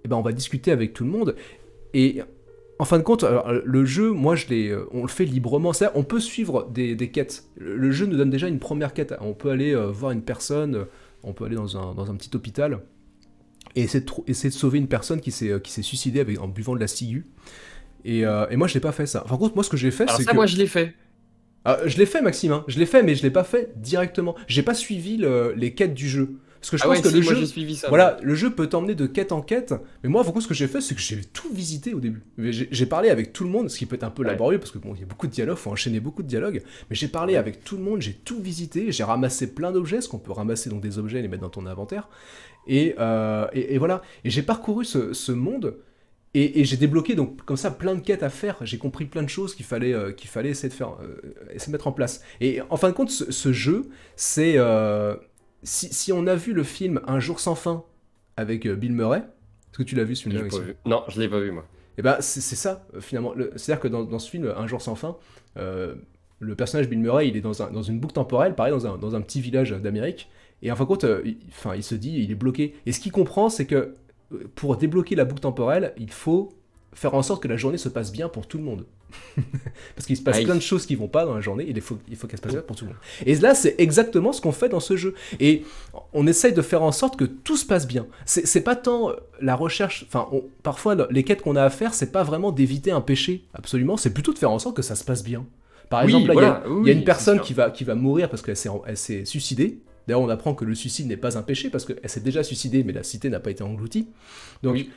eh ben on va discuter avec tout le monde. Et en fin de compte, alors, le jeu, moi, on le fait librement. C'est-à-dire, on peut suivre des quêtes. Le jeu nous donne déjà une première quête. On peut aller voir une personne, on peut aller dans un petit hôpital et essayer de sauver une personne qui s'est suicidée en buvant de la ciguë. Et moi, je l'ai pas fait ça. Par contre, moi, ce que j'ai fait, Alors c'est ça, que... moi, je l'ai fait. je l'ai fait, Maxime, hein. Je l'ai fait, mais je l'ai pas fait directement. J'ai pas suivi les quêtes du jeu. Parce que je pense que le moi jeu... j'ai suivi ça. Voilà, le jeu peut t'emmener de quête en quête, mais moi, ce que j'ai fait, c'est que j'ai tout visité au début. J'ai parlé avec tout le monde, ce qui peut être un peu Ouais. laborieux, parce que bon, il y a beaucoup de dialogues, faut enchaîner beaucoup de dialogues, mais j'ai parlé avec tout le monde, j'ai tout visité, j'ai ramassé plein d'objets, ce qu'on peut ramasser donc des objets et les mettre dans ton inventaire, et voilà. Et j'ai parcouru ce monde, et j'ai débloqué donc comme ça plein de quêtes à faire, j'ai compris plein de choses qu'il fallait essayer de faire, essayer de mettre en place. Et en fin de compte, ce jeu, c'est... si on a vu le film Un jour sans fin avec Bill Murray, est-ce que tu l'as vu J'ai celui-là, pas Maxime? vu. Non, je l'ai pas vu moi. Et ben c'est ça finalement. C'est-à-dire que dans ce film Un jour sans fin, le personnage Bill Murray, il est dans une boucle temporelle, pareil dans un petit village d'Amérique, et en fin de compte, il se dit, il est bloqué. Et ce qu'il comprend, c'est que pour débloquer la boucle temporelle, il faut faire en sorte que la journée se passe bien pour tout le monde. Parce qu'il se passe Aïe. plein de choses qui vont pas dans la journée, et il faut qu'elle se passe bien pour tout le monde. Et là, c'est exactement ce qu'on fait dans ce jeu. Et on essaye de faire en sorte que tout se passe bien. C'est pas tant la recherche, enfin, parfois les quêtes qu'on a à faire, c'est pas vraiment d'éviter un péché, absolument, c'est plutôt de faire en sorte que ça se passe bien. Par Oui, exemple, là, voilà, il y a une oui, personne c'est sûr. qui va mourir parce qu'elle s'est suicidée. D'ailleurs, on apprend que le suicide n'est pas un péché parce qu'elle s'est déjà suicidée, mais la cité n'a pas été engloutie. Donc, Oui.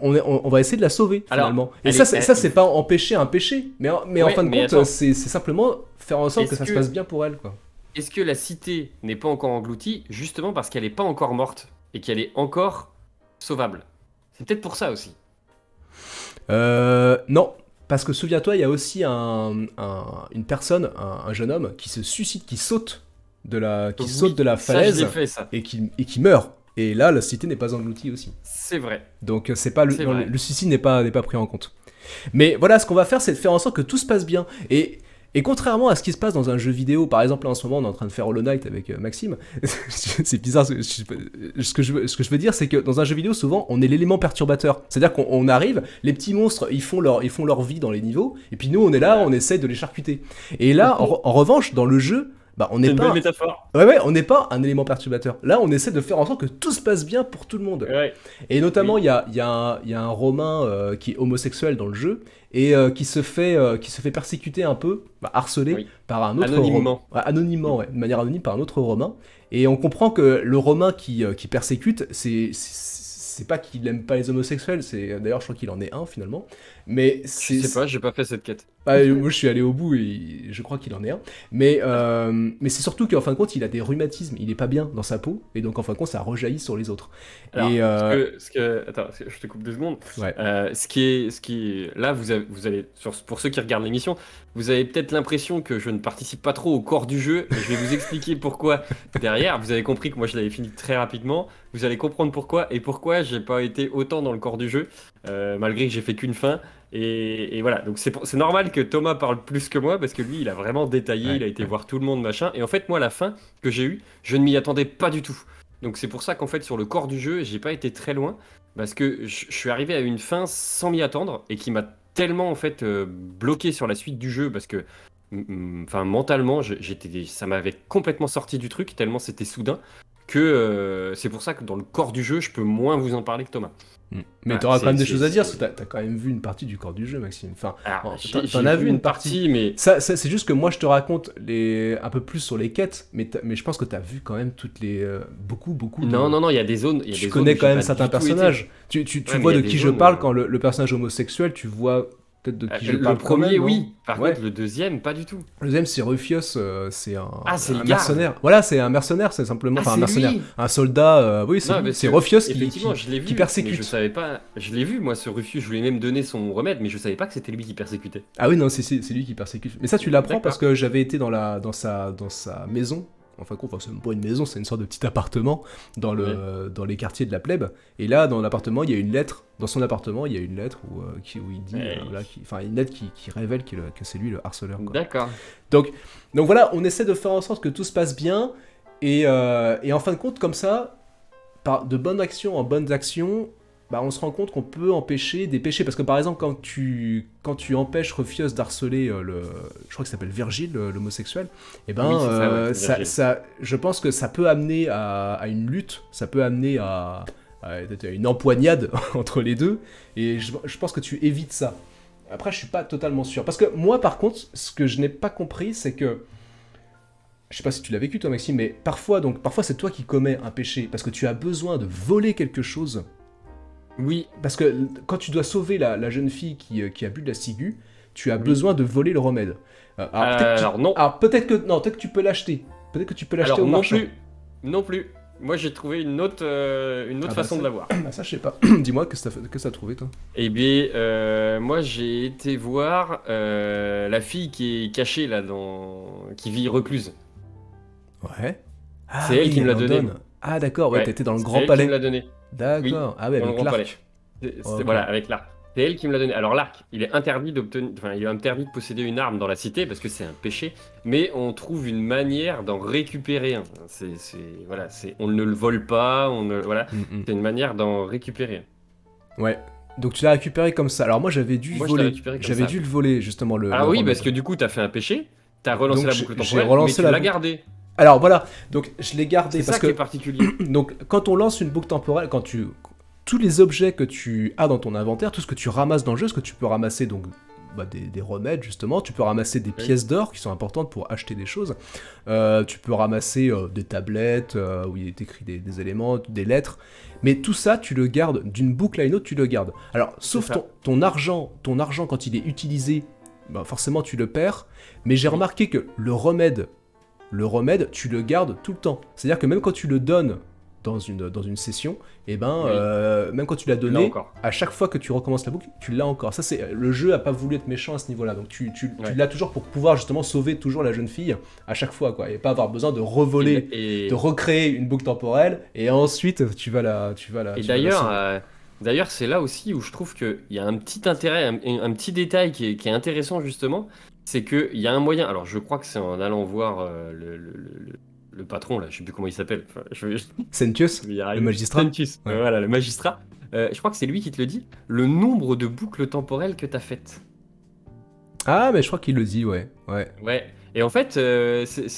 on va essayer de la sauver, Alors, finalement. Et elle ça, est- c'est pas empêcher un péché, mais en Ouais, fin de mais compte, attends. c'est simplement faire en sorte que Est-ce ça se que- passe bien pour elle, quoi. Est-ce que la cité n'est pas encore engloutie justement parce qu'elle n'est pas encore morte et qu'elle est encore sauvable? C'est peut-être pour ça aussi. Non, parce que souviens-toi, il y a aussi une personne, un jeune homme, qui se suicide, qui saute de la Ça, je falaise l'ai fait ça. et qui meurt. Et là, la cité n'est pas engloutie aussi. C'est vrai. Donc c'est pas C'est vrai. le suicide n'est pas pris en compte. Mais voilà, ce qu'on va faire, c'est de faire en sorte que tout se passe bien. Et contrairement à ce qui se passe dans un jeu vidéo, par exemple là en ce moment on est en train de faire Hollow Knight avec Maxime, c'est bizarre, ce que je veux dire c'est que dans un jeu vidéo souvent on est l'élément perturbateur. C'est-à-dire qu'on arrive, les petits monstres ils font leur vie dans les niveaux, et puis nous on est là, on essaie de les charcuter. Et là en revanche dans le jeu, bah on C'est n'est une pas... belle métaphore. Ouais, on n'est pas un élément perturbateur. Là, on essaie de faire en sorte que tout se passe bien pour tout le monde. Ouais. Et notamment, Oui. il y a un Romain qui est homosexuel dans le jeu et qui se fait persécuter un peu, harceler Oui. par un autre Anonymement. Romain. Ouais, anonymement, ouais, de manière anonyme par un autre Romain. Et on comprend que le Romain qui persécute, c'est pas qu'il aime pas les homosexuels, d'ailleurs je crois qu'il en est un finalement. Mais Je sais pas, j'ai pas fait cette quête. moi je suis allé au bout et je crois qu'il en est un. Mais c'est surtout qu'en fin de compte il a des rhumatismes, il est pas bien dans sa peau, et donc en fin de compte ça rejaillit sur les autres. Alors, Et attends, je te coupe 2 secondes. ouais. Là, vous allez, pour ceux qui regardent l'émission, vous avez peut-être l'impression que je ne participe pas trop au corps du jeu, et je vais vous expliquer pourquoi derrière. Vous avez compris que moi je l'avais fini très rapidement. Vous allez comprendre pourquoi et pourquoi j'ai pas été autant dans le corps du jeu, malgré que j'ai fait qu'une fin. Et voilà, donc c'est normal que Thomas parle plus que moi parce que lui il a vraiment détaillé, Ouais, il a été ouais. voir tout le monde machin. Et en fait, moi, la fin que j'ai eue, je ne m'y attendais pas du tout. Donc c'est pour ça qu'en fait sur le corps du jeu, j'ai pas été très loin parce que je suis arrivé à une fin sans m'y attendre et qui m'a tellement en fait bloqué sur la suite du jeu parce que enfin mentalement ça m'avait complètement sorti du truc tellement c'était soudain que c'est pour ça que dans le corps du jeu, je peux moins vous en parler que Thomas. Mais t'auras quand même des choses à dire, parce que t'as quand même vu une partie du corps du jeu, Maxime. Enfin, Alors, t'en as vu une partie, mais ça, c'est juste que moi je te raconte un peu plus sur les quêtes, mais je pense que t'as vu quand même toutes les beaucoup de... non, il y a des zones. Tu connais quand même certains personnages. Tu vois de qui je parle quand le personnage homosexuel, tu vois peut-être de qui je parle. Le premier, quand même, oui. Par contre, le deuxième, pas du tout. Le deuxième, c'est Ruffius, c'est un mercenaire. Voilà, c'est un mercenaire, c'est simplement, enfin un mercenaire, un soldat. Oui, c'est Ruffius qui persécute. Je savais pas. Je l'ai vu, moi, ce Ruffius. Je lui ai même donné son remède, mais je savais pas que c'était lui qui persécutait. Ah oui, non, c'est lui qui persécute. Mais ça, tu l'apprends parce que j'avais été dans sa maison. Enfin, c'est même pas une maison, c'est une sorte de petit appartement dans les quartiers de la plèbe. Et là, dans l'appartement, il y a une lettre. Dans son appartement, il y a une lettre où il dit, une lettre qui révèle que c'est lui le harceleur. Quoi. D'accord. Donc voilà, on essaie de faire en sorte que tout se passe bien. Et en fin de compte, comme ça, par de bonnes actions en bonnes actions, on se rend compte qu'on peut empêcher des péchés. Parce que par exemple, quand tu empêches Ruffius d'harceler je crois que ça s'appelle Virgile, l'homosexuel, et je pense que ça peut amener à une lutte, ça peut amener à une empoignade entre les deux, et je pense que tu évites ça. Après, je suis pas totalement sûr. Parce que moi, par contre, ce que je n'ai pas compris, c'est que je sais pas si tu l'as vécu toi, Maxime, mais parfois c'est toi qui commets un péché, parce que tu as besoin de voler quelque chose. Oui. Parce que quand tu dois sauver la jeune fille qui a bu de la ciguë, tu as besoin de voler le remède. Non. Alors peut-être que tu peux l'acheter. Peut-être que tu peux l'acheter au marchand. Non plus. Moi j'ai trouvé une autre façon de l'avoir. Ça je sais pas. Dis-moi que ça a trouvé toi. Eh bien, moi j'ai été voir la fille qui est cachée là qui vit recluse. Ouais. C'est elle qui me l'a donné. Ah d'accord, ouais, t'étais dans le grand palais. C'est elle qui me l'a donné. D'accord. Oui, ah ouais, avec l'arc. Voilà, avec l'arc. C'est elle qui me l'a donné. Alors l'arc, il est interdit de posséder une arme dans la cité parce que c'est un péché, mais on trouve une manière d'en récupérer un. On ne le vole pas, c'est une manière d'en récupérer un. Ouais. Donc tu l'as récupéré comme ça. Alors moi j'avais dû le voler justement le. Ah oui, parce que du coup t'as fait un péché, t'as relancé la boucle temporelle, mais tu l'as gardé. Alors voilà, donc je l'ai gardé parce que c'est particulier. Donc quand on lance une boucle temporelle, tous les objets que tu as dans ton inventaire, tout ce que tu ramasses dans le jeu, ce que tu peux ramasser donc des remèdes justement, tu peux ramasser des pièces d'or qui sont importantes pour acheter des choses, tu peux ramasser des tablettes où il est écrit des éléments, des lettres, mais tout ça tu le gardes d'une boucle à une autre, tu le gardes. Alors sauf ton argent quand il est utilisé, forcément tu le perds, mais j'ai remarqué que le remède, tu le gardes tout le temps. C'est-à-dire que même quand tu le donnes dans une session, même quand tu l'as donné, à chaque fois que tu recommences la boucle, tu l'as encore. Ça, le jeu a pas voulu être méchant à ce niveau-là. Donc tu l'as toujours pour pouvoir justement sauver toujours la jeune fille à chaque fois, quoi, et pas avoir besoin de revoler, de recréer une boucle temporelle, et ensuite tu vas la. Et d'ailleurs, c'est là aussi où je trouve qu'il y a un petit intérêt, un petit détail qui est intéressant justement, c'est qu'il y a un moyen. Alors je crois que c'est en allant voir le patron, là, je sais plus comment il s'appelle. Sentius, le magistrat. Sentius, voilà, le magistrat. Je crois que c'est lui qui te le dit. Le nombre de boucles temporelles que t'as faites. Ah, mais je crois qu'il le dit, ouais. Ouais. Et en fait,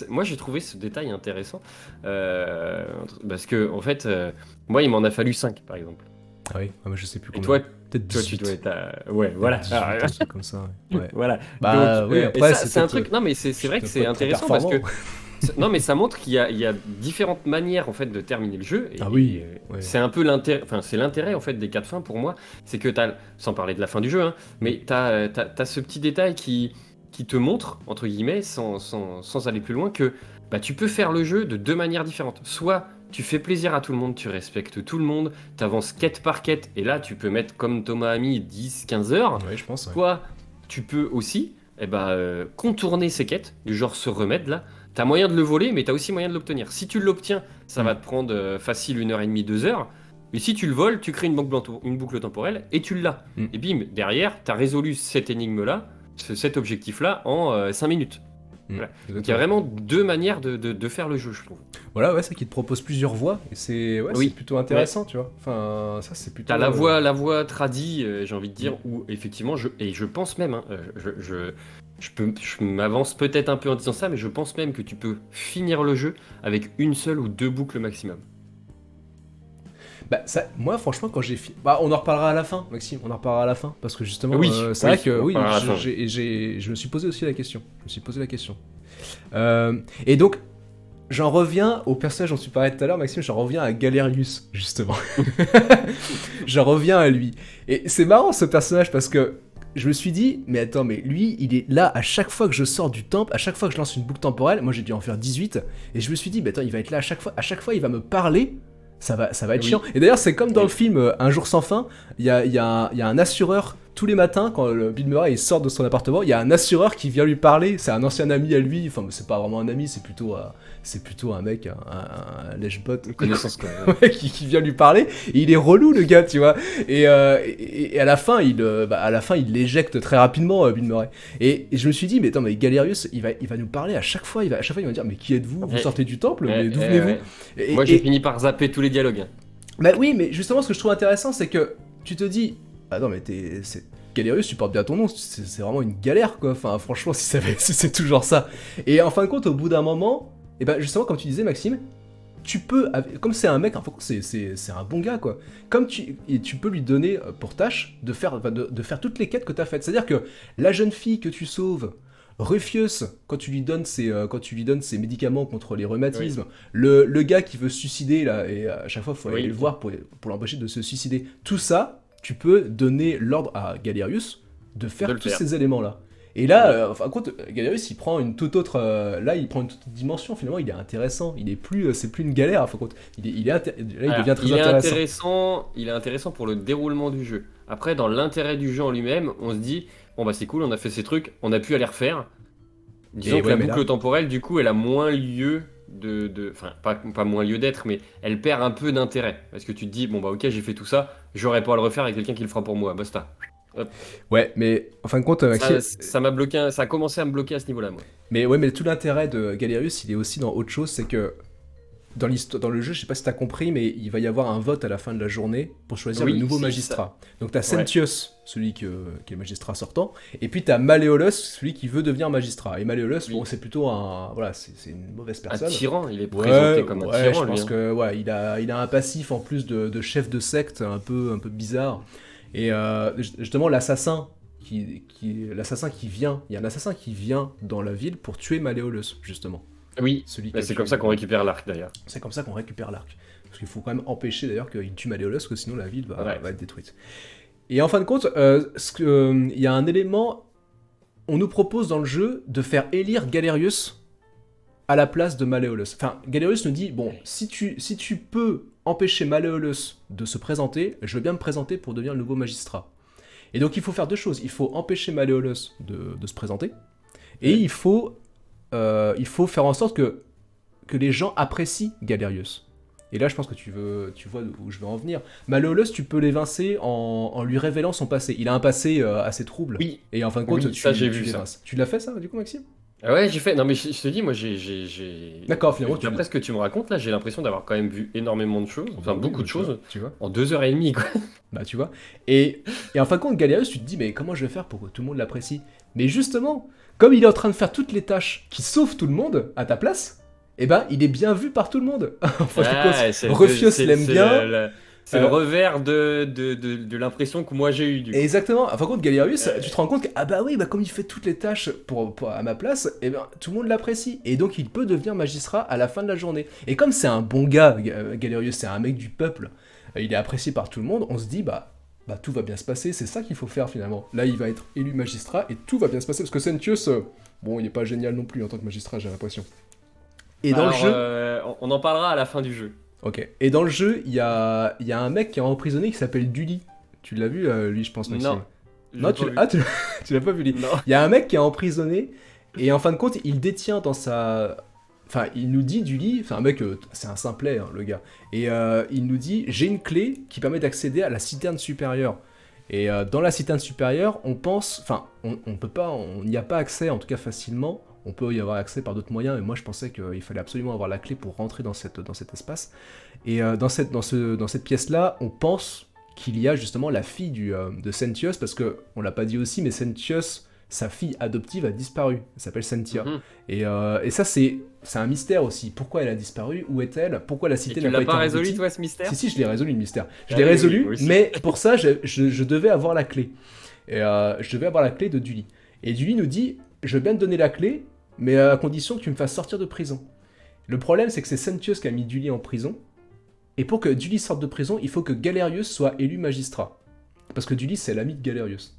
moi j'ai trouvé ce détail intéressant. Parce que, en fait, moi il m'en a fallu 5, par exemple. Ah oui, mais je sais plus combien. Et toi, peut-être 18. Tu dois être ouais, voilà. 18, un truc comme ça, ouais. Voilà. Donc, oui, après, c'est un truc. Non, mais c'est vrai que c'est intéressant parce que. Non, mais ça montre qu'il y a différentes manières en fait de terminer le jeu. Et, c'est un peu l'intérêt. Enfin, c'est l'intérêt en fait des 4 fins pour moi, c'est que sans parler de la fin du jeu, hein, mais t'as ce petit détail qui te montre entre guillemets, sans aller plus loin, que tu peux faire le jeu de 2 manières différentes. Soit tu fais plaisir à tout le monde, tu respectes tout le monde, t'avances quête par quête, et là tu peux mettre comme Thomas a mis 10-15 heures. Oui, je pense. Soit tu peux aussi contourner ces quêtes, du genre ce remède là. T'as moyen de le voler, mais t'as aussi moyen de l'obtenir. Si tu l'obtiens, ça va te prendre facile 1h30, 2 heures. Mais si tu le voles, tu crées une boucle temporelle et tu l'as. Et bim, derrière, t'as résolu cette énigme-là, cet objectif-là, en 5 minutes. Voilà. Donc il y a vraiment 2 manières de faire le jeu, je trouve. Voilà, ça qui te propose plusieurs voies, et c'est plutôt intéressant, tu vois. Enfin, ça c'est plutôt... T'as la voie tradie, j'ai envie de dire, où effectivement, je pense même, Je m'avance peut-être un peu en disant ça, mais je pense même que tu peux finir le jeu avec une seule ou deux boucles maximum. Bah, ça, moi, franchement, quand j'ai fini. Bah, on en reparlera à la fin, Maxime, on en reparlera à la fin. Parce que justement, Oui, c'est oui, vrai que on en oui, reparlera à la fin. je me suis posé aussi la question. Je me suis posé la question. Et donc, j'en reviens au personnage dont tu parlais tout à l'heure, Maxime, j'en reviens à Galerius, justement. J'en reviens à lui. Et c'est marrant ce personnage parce que je me suis dit, mais attends, mais lui, il est là à chaque fois que je sors du temple, à chaque fois que je lance une boucle temporelle, moi j'ai dû en faire 18, et je me suis dit, bah attends, il va être là à chaque fois il va me parler, ça va être chiant. Oui, Et d'ailleurs, c'est comme dans oui. le film Un jour sans fin, il y a un assureur, tous les matins, quand le Bill Murray il sort de son appartement, il y a un assureur qui vient lui parler, c'est un ancien ami à lui, enfin c'est pas vraiment un ami, c'est plutôt un mec, un lèche-bot, Une connaissance quand même. ouais, qui vient lui parler, et il est relou le gars, tu vois. Et à la fin, à la fin, il l'éjecte très rapidement, Bill Murray. Et je me suis dit, mais attends, mais Galerius, il va nous parler à chaque fois, à chaque fois, il va dire, mais qui êtes-vous? Vous Ouais, sortez du temple, ouais, mais d'où ouais, venez-vous? ouais. Et, Moi, j'ai et- fini par zapper tous les dialogues, hein. Bah oui, mais justement, ce que je trouve intéressant, c'est que tu te dis, ah non, mais Galerius, tu portes bien ton nom, c'est vraiment une galère, quoi. Enfin, franchement, si c'est toujours ça. Et en fin de compte, au bout d'un moment, et ben justement, comme tu disais, Maxime, tu peux, comme c'est un mec, en fin de compte, c'est un bon gars, quoi. Et tu peux lui donner pour tâche de faire, de faire toutes les quêtes que t'as faites. C'est-à-dire que la jeune fille que tu sauves, Rufus, quand tu lui donnes ses médicaments contre les Oui, rhumatismes, le gars qui veut se suicider, là, et à chaque fois, il faut aller oui. le voir pour l'empêcher de se suicider. Tout ça, tu peux donner l'ordre à Galerius de De faire le tous faire. ces éléments-là. Et là, Oui. enfin, compte, Galerius, il prend une toute autre, là, il prend une toute autre dimension. Finalement, il est intéressant. Il est plus, c'est plus une galère. Enfin, compte, là, il Alors, devient très intéressant. il est intéressant pour le déroulement du jeu. Après, dans l'intérêt du jeu en lui-même, on se dit, bon bah c'est cool, on a fait ces trucs, on a pu aller refaire. Disons Et que ouais, la mais boucle là, temporelle, du coup, elle a moins lieu enfin, pas moins lieu d'être, mais elle perd un peu d'intérêt. Parce que tu te dis, bon bah ok, j'ai fait tout ça, j'aurais pas à le refaire avec quelqu'un qui le fera pour moi, basta. Hop. ouais, mais en fin de compte, Maxime, Ça m'a bloqué, ça a commencé à me bloquer à ce niveau-là, moi. mais ouais, mais tout l'intérêt de Galerius, il est aussi dans autre chose, c'est que dans l'histoire, dans le jeu, je sais pas si t'as compris, mais il va y avoir un vote à la fin de la journée pour choisir le Oui, nouveau si, magistrat. Donc t'as Ouais. Sentius, celui qui est magistrat sortant, et puis t'as Malleolus, celui qui veut devenir magistrat. Et Malleolus, Oui. bon, c'est plutôt voilà, c'est une mauvaise Un personne. tyran, il est Ouais, présenté comme un ouais, tyran, je lui, pense hein. que ouais, il a un passif en plus de chef de secte un peu bizarre. Et justement, l'assassin qui vient, il y a un assassin qui vient dans la ville pour tuer Malleolus, justement. Oui, Celui qui bah, a c'est tué comme ça qu'on récupère l'arc, d'ailleurs. C'est comme ça qu'on récupère l'arc. Parce qu'il faut quand même empêcher d'ailleurs qu'il tue Malleolus, parce que sinon la ville Ouais. va être détruite. Et en fin de compte, il y a un élément, on nous propose dans le jeu de faire élire Galerius à la place de Malleolus. Enfin, Galerius nous dit, bon, si tu peux empêcher Malleolus de se présenter, je veux bien me présenter pour devenir le nouveau magistrat. Et donc il faut faire deux choses. Il faut empêcher Malleolus de se présenter, et Ouais. il faut faire en sorte que les gens apprécient Galerius. Et là, je pense que tu vois où je veux en venir. Malleolus, tu peux l'évincer en lui révélant son passé. Il a un passé assez trouble. Oui, Et en fin de compte, oui, ça, j'ai tu vu ça. l'évinces. Tu l'as fait ça, du coup, Maxime? Ah ouais, j'ai fait. Non, mais je te dis, moi, D'accord, finalement, D'après ce que tu me racontes, là, j'ai l'impression d'avoir quand même vu énormément de choses, enfin Bah oui, beaucoup de tu vois, choses, tu vois. en 2 heures et demie, quoi. Bah, tu vois. Et en fin de compte, Galerius, tu te dis, mais comment je vais faire pour que tout le monde l'apprécie? Mais justement, comme il est en train de faire toutes les tâches qui sauvent tout le monde à ta place, eh ben, il est bien vu par tout le monde. En fin de Ah, compte, Rufus l'aime bien. c'est le euh, revers de l'impression que moi j'ai eu, du coup. Exactement. En fin de compte, Galerius, Euh, tu te rends compte que, ah bah oui, bah comme il fait toutes les tâches à ma place, eh ben, tout le monde l'apprécie. Et donc, il peut devenir magistrat à la fin de la journée. Et comme c'est un bon gars, Galerius, c'est un mec du peuple, il est apprécié par tout le monde, on se dit, bah tout va bien se passer, c'est ça qu'il faut faire finalement. Là, il va être élu magistrat et tout va bien se passer. Parce que Sentius, bon, il est pas génial non plus en tant que magistrat, j'ai l'impression. Et dans le Alors, jeu... on en parlera à la fin du jeu. Ok. Et dans le jeu, il y a un mec qui est emprisonné qui s'appelle Dully. Tu l'as vu, lui, je pense, Maxime? Non, je Non, l'ai pas vu. tu l'as pas vu, lui. Non. Il y a un mec qui est emprisonné, et en fin de compte, il détient dans sa... Enfin, il nous dit du lit, enfin un mec, c'est un simplet, hein, le gars, et il nous dit, j'ai une clé qui permet d'accéder à la citerne supérieure. Et dans la citerne supérieure, on pense, enfin, on peut pas, on n'y a pas accès, en tout cas facilement, on peut y avoir accès par d'autres moyens, mais moi je pensais qu'il fallait absolument avoir la clé pour rentrer dans cet espace. Et dans cette pièce-là, on pense qu'il y a justement la fille de Sentius, parce que on l'a pas dit aussi, mais Sentius, sa fille adoptive a disparu. Elle s'appelle Cynthia. Mhm. Et ça, c'est un mystère aussi. Pourquoi elle a disparu? Où est-elle? Pourquoi la Et cité tu n'a pas l'as été pas résolu, engloutie? toi, ce mystère? Si, je l'ai résolu le mystère. Je Ah l'ai oui, résolu, oui, moi aussi. mais pour ça, je devais avoir la clé. Et je devais avoir la clé de Dully. Et Dully nous dit, je veux bien te donner la clé, mais à condition que tu me fasses sortir de prison. Le problème, c'est que c'est Sentius qui a mis Dully en prison. Et pour que Dully sorte de prison, il faut que Galerius soit élu magistrat. Parce que Dully, c'est l'ami de Galerius.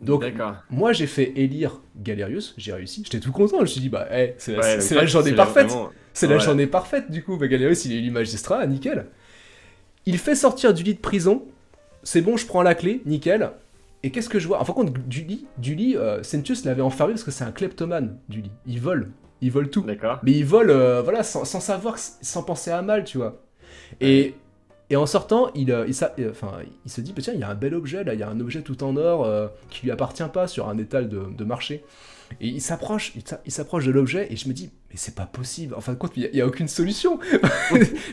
Donc, D'accord. moi, j'ai fait élire Galerius, j'ai réussi. J'étais tout content, je me suis dit, bah, c'est Ouais, donc c'est toi, la journée c'est parfaite. vraiment- C'est la Voilà. journée parfaite, du coup. Bah, Galerius, il est élu magistrat, nickel. Il fait sortir Dully de prison. C'est bon, je prends la clé, nickel. Et qu'est-ce que je vois? Enfin, contre Dully, Sentius l'avait enfermé parce que c'est un kleptomane, Dully. Il vole tout. D'accord. Mais il vole, voilà, sans savoir, sans penser à mal, tu vois. Et en sortant, il se dit, tiens, il y a un bel objet, là, il y a un objet tout en or qui lui appartient pas sur un étal de marché. Et il s'approche de l'objet et je me dis, mais c'est pas possible. En fin de compte, il y a aucune solution.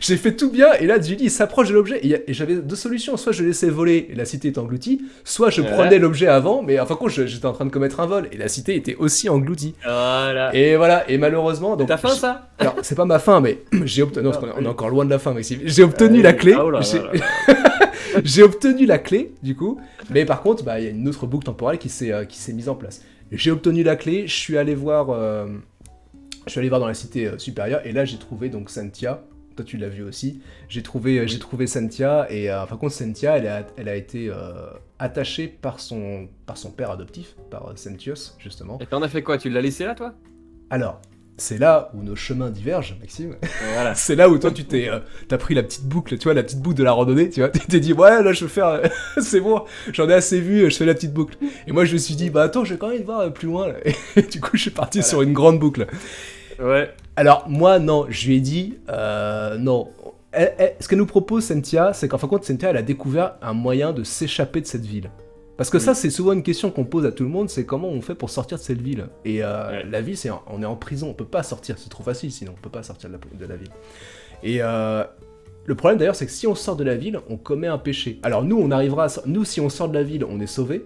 J'ai fait tout bien et là, Julie, il s'approche de l'objet et j'avais deux solutions. Soit je laissais voler et la cité est engloutie, soit je prenais l'objet avant, mais en fin de compte, j'étais en train de commettre un vol et la cité était aussi engloutie. Voilà. Et voilà, et malheureusement... donc T'as faim, ça? Alors, c'est pas ma fin, mais j'ai obtenu... Non, on est encore loin de la fin, Maxime. J'ai obtenu la clé. Ah, oh là J'ai- là là. J'ai obtenu la clé, du coup. Mais par contre, bah, il y a une autre boucle temporelle qui s'est mise en place. J'ai obtenu la clé, je suis allé voir dans la cité supérieure, et là, j'ai trouvé donc Cynthia. Toi, tu l'as vu aussi. J'ai trouvé Cynthia, et par contre, Cynthia, elle a été attachée par son père adoptif, par Sentius, justement. Et t'en as fait quoi? Tu l'as laissé là, toi? Alors, c'est là où nos chemins divergent, Maxime. Voilà. C'est là où toi, t'as pris la petite boucle, tu vois, la petite boucle de la randonnée, tu vois. Tu t'es dit, ouais, là, je veux faire, c'est bon, j'en ai assez vu, je fais la petite boucle. Et moi, je me suis dit, bah attends, je vais quand même voir plus loin, là. Et du coup, je suis parti sur une grande boucle. Ouais. Alors, moi, non, je lui ai dit, non. Ce qu'elle nous propose, Cynthia, c'est qu'en fin de compte, Cynthia, elle a découvert un moyen de s'échapper de cette ville. Parce que ça, c'est souvent une question qu'on pose à tout le monde, c'est comment on fait pour sortir de cette ville. Et la ville, on est en prison, on peut pas sortir, c'est trop facile sinon, on peut pas sortir de la ville. Et le problème d'ailleurs, c'est que si on sort de la ville, on commet un péché. Alors nous, nous, si on sort de la ville, on est sauvé,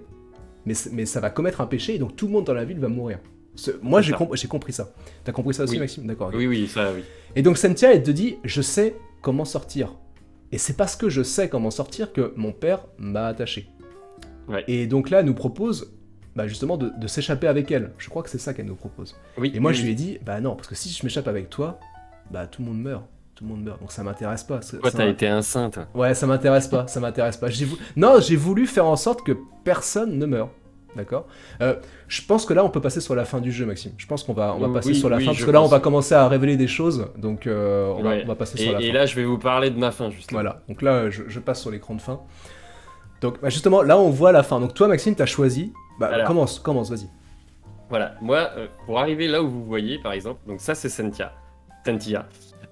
mais ça va commettre un péché, et donc tout le monde dans la ville va mourir. Moi, j'ai compris ça. T'as compris ça aussi, Oui. Maxime? D'accord. ok. Oui, ça, oui. Et donc Cynthia, elle te dit, je sais comment sortir. Et c'est parce que je sais comment sortir que mon père m'a attaché. Ouais. Et donc là, elle nous propose justement de s'échapper avec elle. Je crois que c'est ça qu'elle nous propose. Oui. Et moi, oui, je lui oui. ai dit, bah non, parce que si je m'échappe avec toi, bah tout le monde meurt. Tout le monde meurt. Donc ça m'intéresse pas. Toi, t'as été un saint, toi. Ouais, ça m'intéresse pas. Ça m'intéresse pas. Non, j'ai voulu faire en sorte que personne ne meure. D'accord. Je pense que là, on peut passer sur la fin du jeu, Maxime. Je pense qu'on va passer Oui, sur la oui, fin, parce je que là, on pense. va commencer à révéler des choses. Donc, on Ouais. va passer sur la fin. Et là, je vais vous parler de ma fin, justement. Voilà, donc là je passe sur l'écran de fin. Donc justement, là on voit la fin. Donc toi Maxime, t'as choisi. Alors. Commence, vas-y. Voilà, moi, pour arriver là où vous voyez, par exemple, donc ça, c'est Cynthia.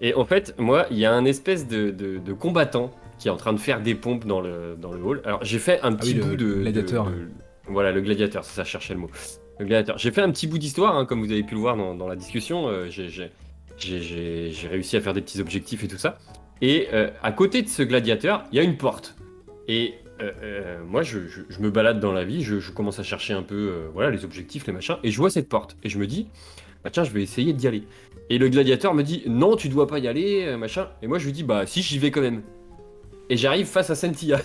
Et en fait, moi, il y a un espèce de combattant qui est en train de faire des pompes dans le hall. Alors, j'ai fait un petit oui, bout le gladiateur. Voilà, le gladiateur, c'est ça, je cherchais le mot. Le gladiateur. J'ai fait un petit bout d'histoire, hein, comme vous avez pu le voir dans la discussion. J'ai réussi à faire des petits objectifs et tout ça. Et à côté de ce gladiateur, il y a une porte. Et moi, je me balade dans la vie, je commence à chercher un peu voilà, les objectifs, les machins, et je vois cette porte. Et je me dis, bah tiens, je vais essayer d'y aller. Et le gladiateur me dit, non, tu dois pas y aller, machin. Et moi, je lui dis, bah si, j'y vais quand même. Et j'arrive face à Cynthia.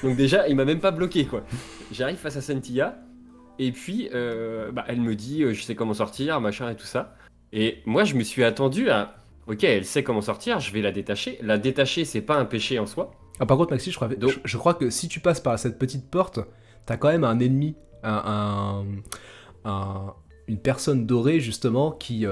Donc déjà, il m'a même pas bloqué, quoi. J'arrive face à Cynthia, et puis elle me dit, je sais comment sortir, machin et tout ça. Et moi, je me suis attendu à, ok, elle sait comment sortir, je vais la détacher. La détacher, c'est pas un péché en soi. Ah, par contre Maxime, je crois que si tu passes par cette petite porte, t'as quand même un ennemi, une personne dorée justement qui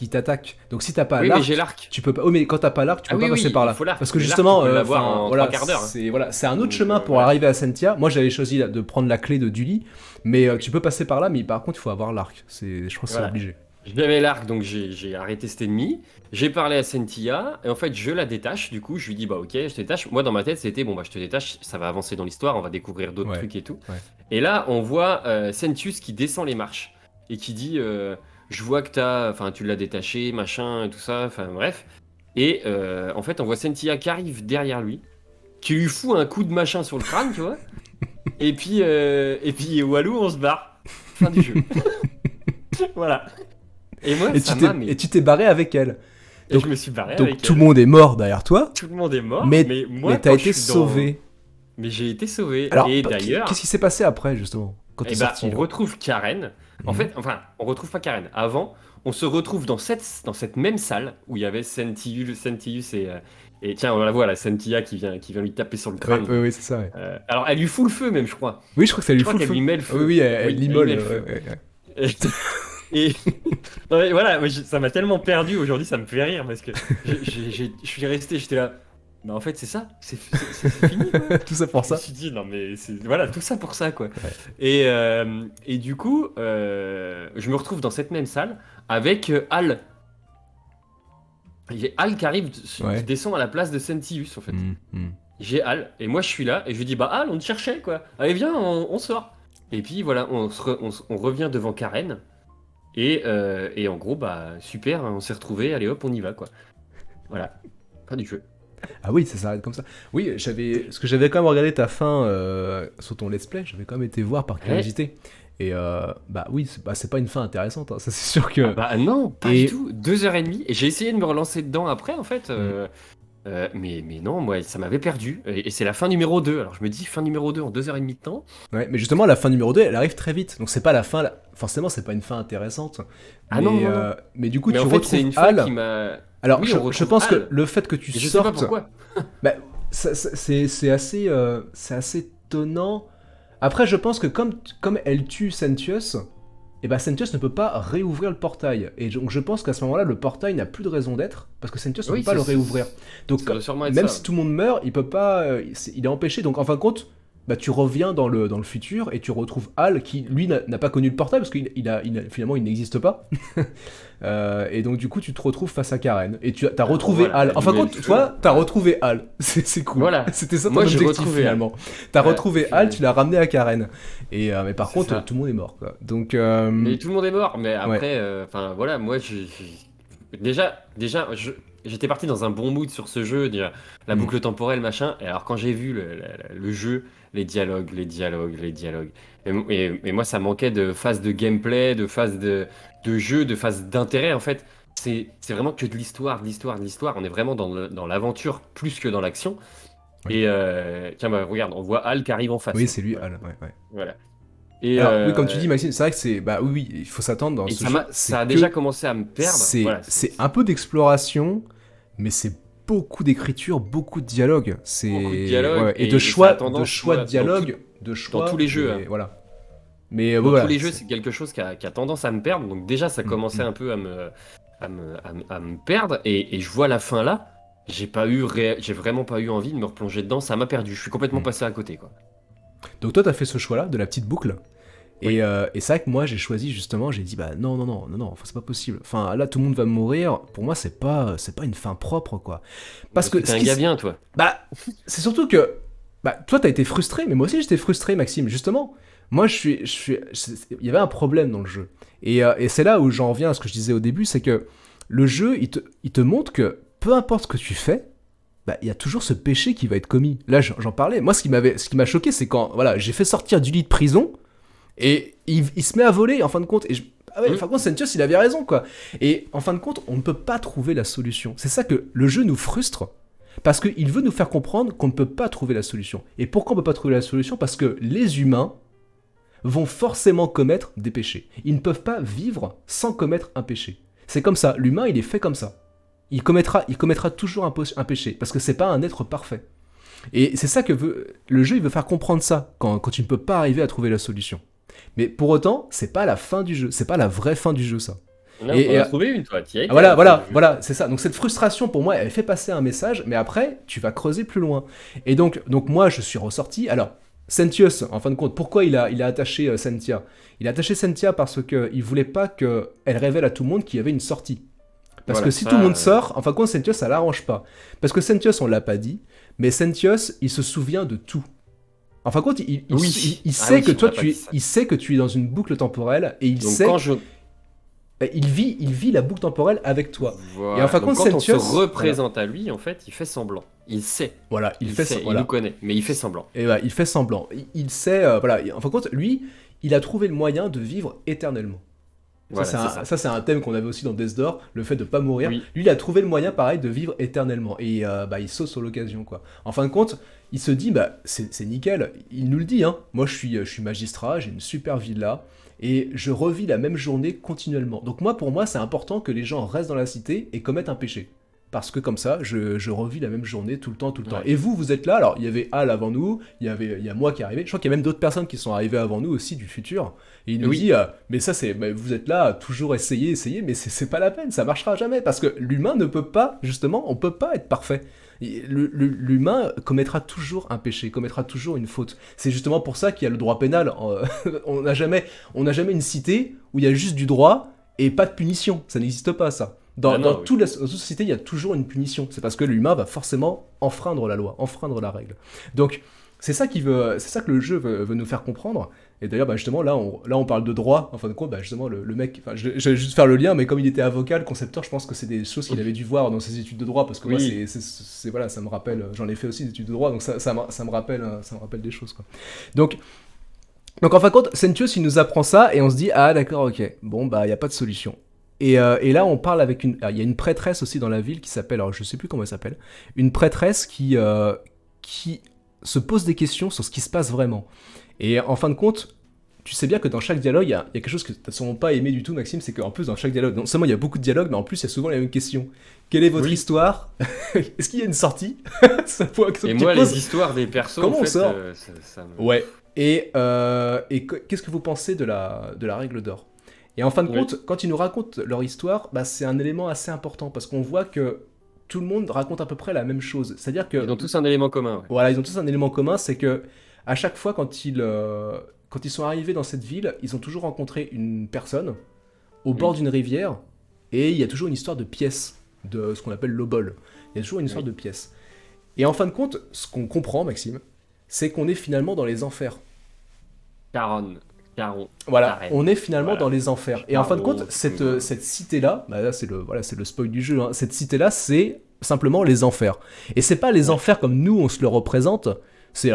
t'attaque. Donc si t'as pas Oui, l'arc, mais j'ai l'arc. tu peux pas. Oh mais quand t'as pas l'arc, tu peux pas passer par là. il faut l'arc. Parce que Mais justement, l'arc, tu peux l'avoir en voilà, 3 quarts d'heure, hein. c'est un autre Donc, chemin pour voilà. arriver à Cynthia. Moi j'avais choisi de prendre la clé de Dully, mais tu peux passer par là, mais par contre il faut avoir l'arc. Je crois que c'est Voilà. obligé. J'avais l'arc, donc j'ai arrêté cet ennemi. J'ai parlé à Cynthia, et en fait, je la détache. Du coup, je lui dis, bah ok, je te détache. Moi, dans ma tête, c'était, bon, bah je te détache, ça va avancer dans l'histoire, on va découvrir d'autres Ouais. trucs et tout. Ouais. Et là, on voit Sentius qui descend les marches, et qui dit, je vois que tu l'as détaché, machin, et tout ça, enfin bref. Et en fait, on voit Cynthia qui arrive derrière lui, qui lui fout un coup de machin sur le crâne, tu vois. Et puis Walou, on se barre. fin du jeu. Voilà. Et moi, ça m'a... Et tu t'es barré avec elle. Et je me suis barré Donc avec tout elle. le monde est mort derrière toi, Tout le monde est mort, mais moi, t'as quand été je suis dans- sauvé. Mais j'ai été sauvé. Alors, Et d'ailleurs, qu'est-ce qui s'est passé après, justement, quand t'es sorti on là retrouve Karen. En Mhm. fait, enfin, on retrouve pas Karen. Avant, on se retrouve dans cette même salle où il y avait Sentius et tiens, on la voit, la Sentia qui vient lui taper sur le crâne. Oui, c'est ça, ouais. Alors, elle lui fout le feu, même, je crois. Oui, je crois que ça lui Je crois fout le qu'elle feu. lui met le Ah feu. oui, elle Oui, elle l'immole. lui met le feu. Ouais. Et non, mais voilà, ça m'a tellement perdu aujourd'hui, ça me fait rire parce que je suis resté, j'étais là. Mais en fait, c'est ça, c'est fini, quoi. Tout ça pour Je ça. me suis dit, non, mais voilà, tout ça pour ça, quoi. Ouais. Et du coup, je me retrouve dans cette même salle avec Hal. J'ai Hal qui arrive, Ouais. qui descend à la place de Sentius, en fait. Mhm. J'ai Hal, et moi je suis là, et je lui dis, bah Hal, on te cherchait, quoi. Allez, viens, on sort. Et puis voilà, on revient devant Karen. Et en gros, bah super, on s'est retrouvés, allez hop, on y va, quoi. Voilà, fin du jeu. Ah oui, ça s'arrête comme ça. Oui, parce que j'avais quand même regardé ta fin sur ton let's play, j'avais quand même été voir par curiosité. Et bah oui, c'est pas une fin intéressante, hein, ça c'est sûr que... Bah non, pas du tout, 2h30, et j'ai essayé de me relancer dedans après, en fait, mais non, moi, ça m'avait perdu, et c'est la fin numéro 2, alors je me dis, fin numéro 2 en 2h30 de temps. Ouais, mais justement, la fin numéro 2, elle arrive très vite, donc c'est pas la fin, forcément c'est pas une fin intéressante. Ah mais, non. mais du coup, Mais tu en fait, retrouves c'est une fin Hal. qui m'a... Alors, Oui, je on retrouve pense que Hal. le fait que tu Et je sais pas sortes... pourquoi. Bah, c'est assez étonnant. Après, je pense que comme elle tue Sentius, et bah Sentius ne peut pas réouvrir le portail. Et donc je pense qu'à ce moment-là, le portail n'a plus de raison d'être, parce que Sentius ne Oui, peut pas le réouvrir. Donc ça doit sûrement être même ça. si tout le monde meurt, il peut pas, il est empêché. Donc en fin de compte, bah, tu reviens dans le futur et tu retrouves Hal qui, lui, n'a pas connu le portail, parce qu'il finalement, il n'existe pas. Et donc du coup, tu te retrouves face à Karen. Et tu as retrouvé voilà, Hal. En fin de mais compte, le toi, t'as retrouvé Hal. C'est cool. Voilà. C'était ça ton Moi, j'ai objectif retrouvé finalement. T'as Ouais, retrouvé c'est- Hal, tu l'as ramené à Karen. Et mais par C'est contre, ça. tout le monde est mort, quoi. Donc Mais tout le monde est mort. Mais après, enfin voilà, moi, déjà, j'étais parti dans un bon mood sur ce jeu, déjà, la boucle temporelle, machin. Et alors quand j'ai vu le jeu, les dialogues, et moi, ça manquait de phase de gameplay, de phase de jeu, de phase d'intérêt, en fait. C'est vraiment que de l'histoire. On est vraiment dans l'aventure plus que dans l'action. Oui. Et tiens, bah, regarde, on voit Hal qui arrive en face. oui, c'est lui, Hal. Ouais. Voilà. Et Alors oui, comme tu dis, Maxime, c'est vrai que c'est oui, il faut s'attendre dans et ce ça, jeu. ça a c'est déjà que commencé à me perdre. C'est Voilà, un peu d'exploration, mais c'est beaucoup d'écriture, beaucoup de dialogue. C'est Beaucoup de dialogue, ouais, et et de ça choix, a tendance, de choix ouais, de dialogue, de choix tous les jeux, et hein. voilà. Mais Dans voilà, tous les jeux, c'est quelque chose qui a tendance à me perdre. Donc déjà, ça commençait mm. un peu à me perdre. Et je vois la fin là. J'ai vraiment pas eu envie de me replonger dedans. Ça m'a perdu. Je suis complètement passé à côté, quoi. Donc toi, t'as fait ce choix-là de la petite boucle. Oui. Et c'est vrai que moi, j'ai choisi justement, j'ai dit bah non, enfin, c'est pas possible. Enfin là, tout le monde va mourir. Pour moi, c'est pas une fin propre, quoi. Parce que t'es un gars bien, toi. bah, c'est surtout que toi, t'as été frustré, mais moi aussi, j'étais frustré, Maxime. Justement, moi, il y avait un problème dans le jeu. Et c'est là où j'en reviens à ce que je disais au début, c'est que le jeu, il te montre que peu importe ce que tu fais, il y a toujours ce péché qui va être commis. Là, j'en parlais. Moi, ce qui m'a choqué, c'est quand voilà, j'ai fait sortir du lit de prison et il se met à voler en fin de compte. Et en fin de compte, Sentius, il avait raison, quoi. Et en fin de compte, on ne peut pas trouver la solution. C'est ça que le jeu nous frustre. Parce qu'il veut nous faire comprendre qu'on ne peut pas trouver la solution. Et pourquoi on ne peut pas trouver la solution ? Parce que les humains vont forcément commettre des péchés. Ils ne peuvent pas vivre sans commettre un péché. C'est comme ça. L'humain, il est fait comme ça. Il commettra toujours un péché. Parce que c'est pas un être parfait. Et c'est ça que le jeu, il veut faire comprendre ça, quand tu ne peux pas arriver à trouver la solution. Mais pour autant, c'est pas la fin du jeu. C'est pas la vraie fin du jeu, ça. Là, on en a trouvé une, toi. Voilà, c'est ça. Donc cette frustration, pour moi, elle fait passer un message, mais après, tu vas creuser plus loin. Et donc moi, je suis ressorti. Alors, Sentius, en fin de compte, pourquoi il a attaché Sentia ? Il a attaché Sentia parce qu'il voulait pas qu'elle révèle à tout le monde qu'il y avait une sortie. Parce Voilà, que si tout le monde sort, en fin de compte, Sentius, ça l'arrange pas. Parce que Sentius, on l'a pas dit, mais Sentius, il se souvient de tout. En fin de compte, il sait que toi, il sait que tu es dans une boucle temporelle, et il sait... Il vit la boucle temporelle avec toi. Voilà. Et en fin de compte, quand Sentius, on se représente à lui, en fait, il fait semblant. Il sait. Voilà, Il nous connaît, mais il fait semblant. Et il fait semblant. Il sait, voilà. En fin de compte, lui, il a trouvé le moyen de vivre éternellement. Voilà, Ça, c'est un thème qu'on avait aussi dans Death Door, le fait de pas mourir. Oui. Lui, il a trouvé le moyen, pareil, de vivre éternellement. Et il saute sur l'occasion, quoi. En fin de compte, il se dit, c'est nickel. Il nous le dit, hein. Moi, je suis magistrat, j'ai une super villa, et je revis la même journée continuellement. Donc pour moi, c'est important que les gens restent dans la cité et commettent un péché. Parce que comme ça, je revis la même journée tout le temps. Ouais. Et vous êtes là, alors il y avait Al avant nous, il y a moi qui est arrivé, je crois qu'il y a même d'autres personnes qui sont arrivées avant nous aussi du futur. Et il nous dit, mais ça vous êtes là, toujours essayez, mais c'est pas la peine, ça marchera jamais. Parce que l'humain ne peut pas, justement, on peut pas être parfait. L'humain commettra toujours un péché, commettra toujours une faute. C'est justement pour ça qu'il y a le droit pénal. On n'a jamais une cité où il y a juste du droit et pas de punition. Ça n'existe pas, ça. Dans toute société, il y a toujours une punition. C'est parce que l'humain va forcément enfreindre la loi, enfreindre la règle. Donc, c'est ça que le jeu veut nous faire comprendre. Et d'ailleurs, justement, là, on parle de droit. En fin de compte, justement, le mec... Je vais juste faire le lien, mais comme il était avocat, le concepteur, je pense que c'est des choses qu'il avait dû voir dans ses études de droit, parce que moi, voilà, ça me rappelle... J'en ai fait aussi des études de droit, donc ça me rappelle des choses, quoi. Donc, en fin de compte, Sentius, il nous apprend ça, et on se dit, ah, d'accord, ok, bon, il n'y a pas de solution. Et là, on parle avec il y a une prêtresse aussi dans la ville qui s'appelle, alors je sais plus comment elle s'appelle, une prêtresse qui se pose des questions sur ce qui se passe vraiment. Et en fin de compte, tu sais bien que dans chaque dialogue, il y a quelque chose que tu n'as sûrement pas aimé du tout, Maxime, c'est qu'en plus, dans chaque dialogue, non seulement il y a beaucoup de dialogues, mais en plus, il y a souvent la même question. Quelle est votre histoire? Est-ce qu'il y a une sortie? Et moi, les histoires des persos, comment en on fait, sort ça me... Ouais. Et qu'est-ce que vous pensez de la règle d'or? Et en fin de compte, quand ils nous racontent leur histoire, c'est un élément assez important, parce qu'on voit que tout le monde raconte à peu près la même chose. C'est-à-dire que... Ils ont tous un élément commun. Ouais. Voilà, ils ont tous un élément commun, c'est que à chaque fois, quand ils sont arrivés dans cette ville, ils ont toujours rencontré une personne au bord d'une rivière, et il y a toujours une histoire de pièce, de ce qu'on appelle l'obol. Il y a toujours une histoire de pièce. Et en fin de compte, ce qu'on comprend, Maxime, c'est qu'on est finalement dans les enfers. Caron. Voilà, on est finalement dans les enfers. Et en fin de compte, cette cité-là, là c'est le spoil du jeu, hein, cette cité-là, c'est simplement les enfers. Et c'est pas les enfers comme nous, on se le représente. C'est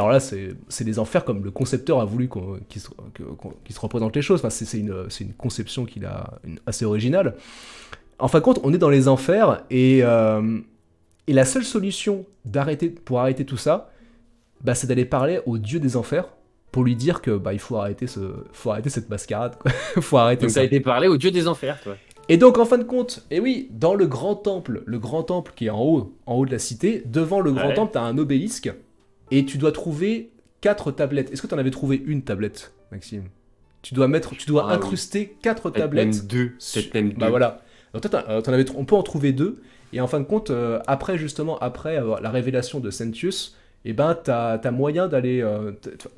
les enfers comme le concepteur a voulu qu'il se représente les choses. Enfin, c'est une conception qu'il a assez originale. En fin de compte, on est dans les enfers, et la seule solution pour arrêter tout ça, c'est d'aller parler au dieu des enfers, pour lui dire que il faut arrêter cette mascarade, quoi. Faut arrêter donc ça. Donc t'as été parlé au dieu des enfers, toi. Et donc en fin de compte, dans le grand temple qui est en haut de la cité, devant le grand temple, t'as un obélisque, et tu dois trouver 4 tablettes. Est-ce que t'en avais trouvé une tablette, Maxime? Tu dois incruster 4 tablettes. Peut-être même 2. Voilà. Alors, on peut en trouver 2, et en fin de compte, après la révélation de Sentius, t'as moyen d'aller...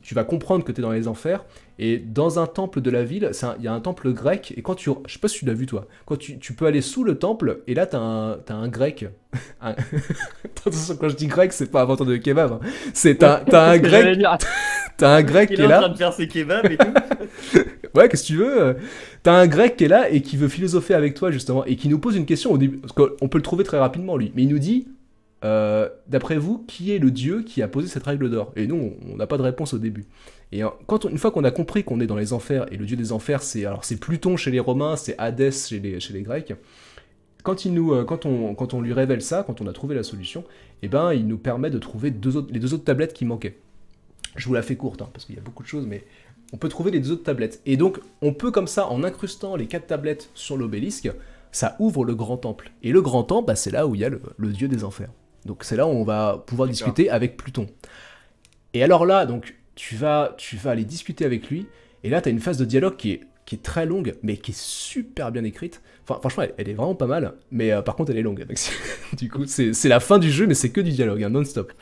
tu vas comprendre que t'es dans les enfers, et dans un temple de la ville, il y a un temple grec, et je sais pas si tu l'as vu, toi, quand tu peux aller sous le temple, et là, t'as un grec... Attention, quand je dis grec, c'est pas un inventeur de kebab, hein. T'as un grec... T'as un grec qui est là... Il est en train de faire ses kebabs et tout. Ouais, qu'est-ce que tu veux? T'as un grec qui est là, et qui veut philosopher avec toi, justement, et qui nous pose une question au début, parce qu'on peut le trouver très rapidement, lui, mais il nous dit... d'après vous, qui est le dieu qui a posé cette règle d'or? Et nous, on n'a pas de réponse au début. Et une fois qu'on a compris qu'on est dans les enfers, et le dieu des enfers, c'est Pluton chez les Romains, c'est Hadès chez les Grecs, quand on lui révèle ça, quand on a trouvé la solution, il nous permet de trouver les 2 autres tablettes qui manquaient. Je vous la fais courte, hein, parce qu'il y a beaucoup de choses, mais on peut trouver les 2 autres tablettes. Et donc, on peut comme ça, en incrustant les 4 tablettes sur l'obélisque, ça ouvre le grand temple. Et le grand temple, c'est là où il y a le dieu des enfers. Donc c'est là où on va pouvoir discuter avec Pluton. Et alors là, donc tu vas aller discuter avec lui, et là tu as une phase de dialogue qui est très longue, mais qui est super bien écrite. Enfin, franchement, elle est vraiment pas mal, mais par contre elle est longue. Du coup, c'est la fin du jeu, mais c'est que du dialogue, hein, non-stop.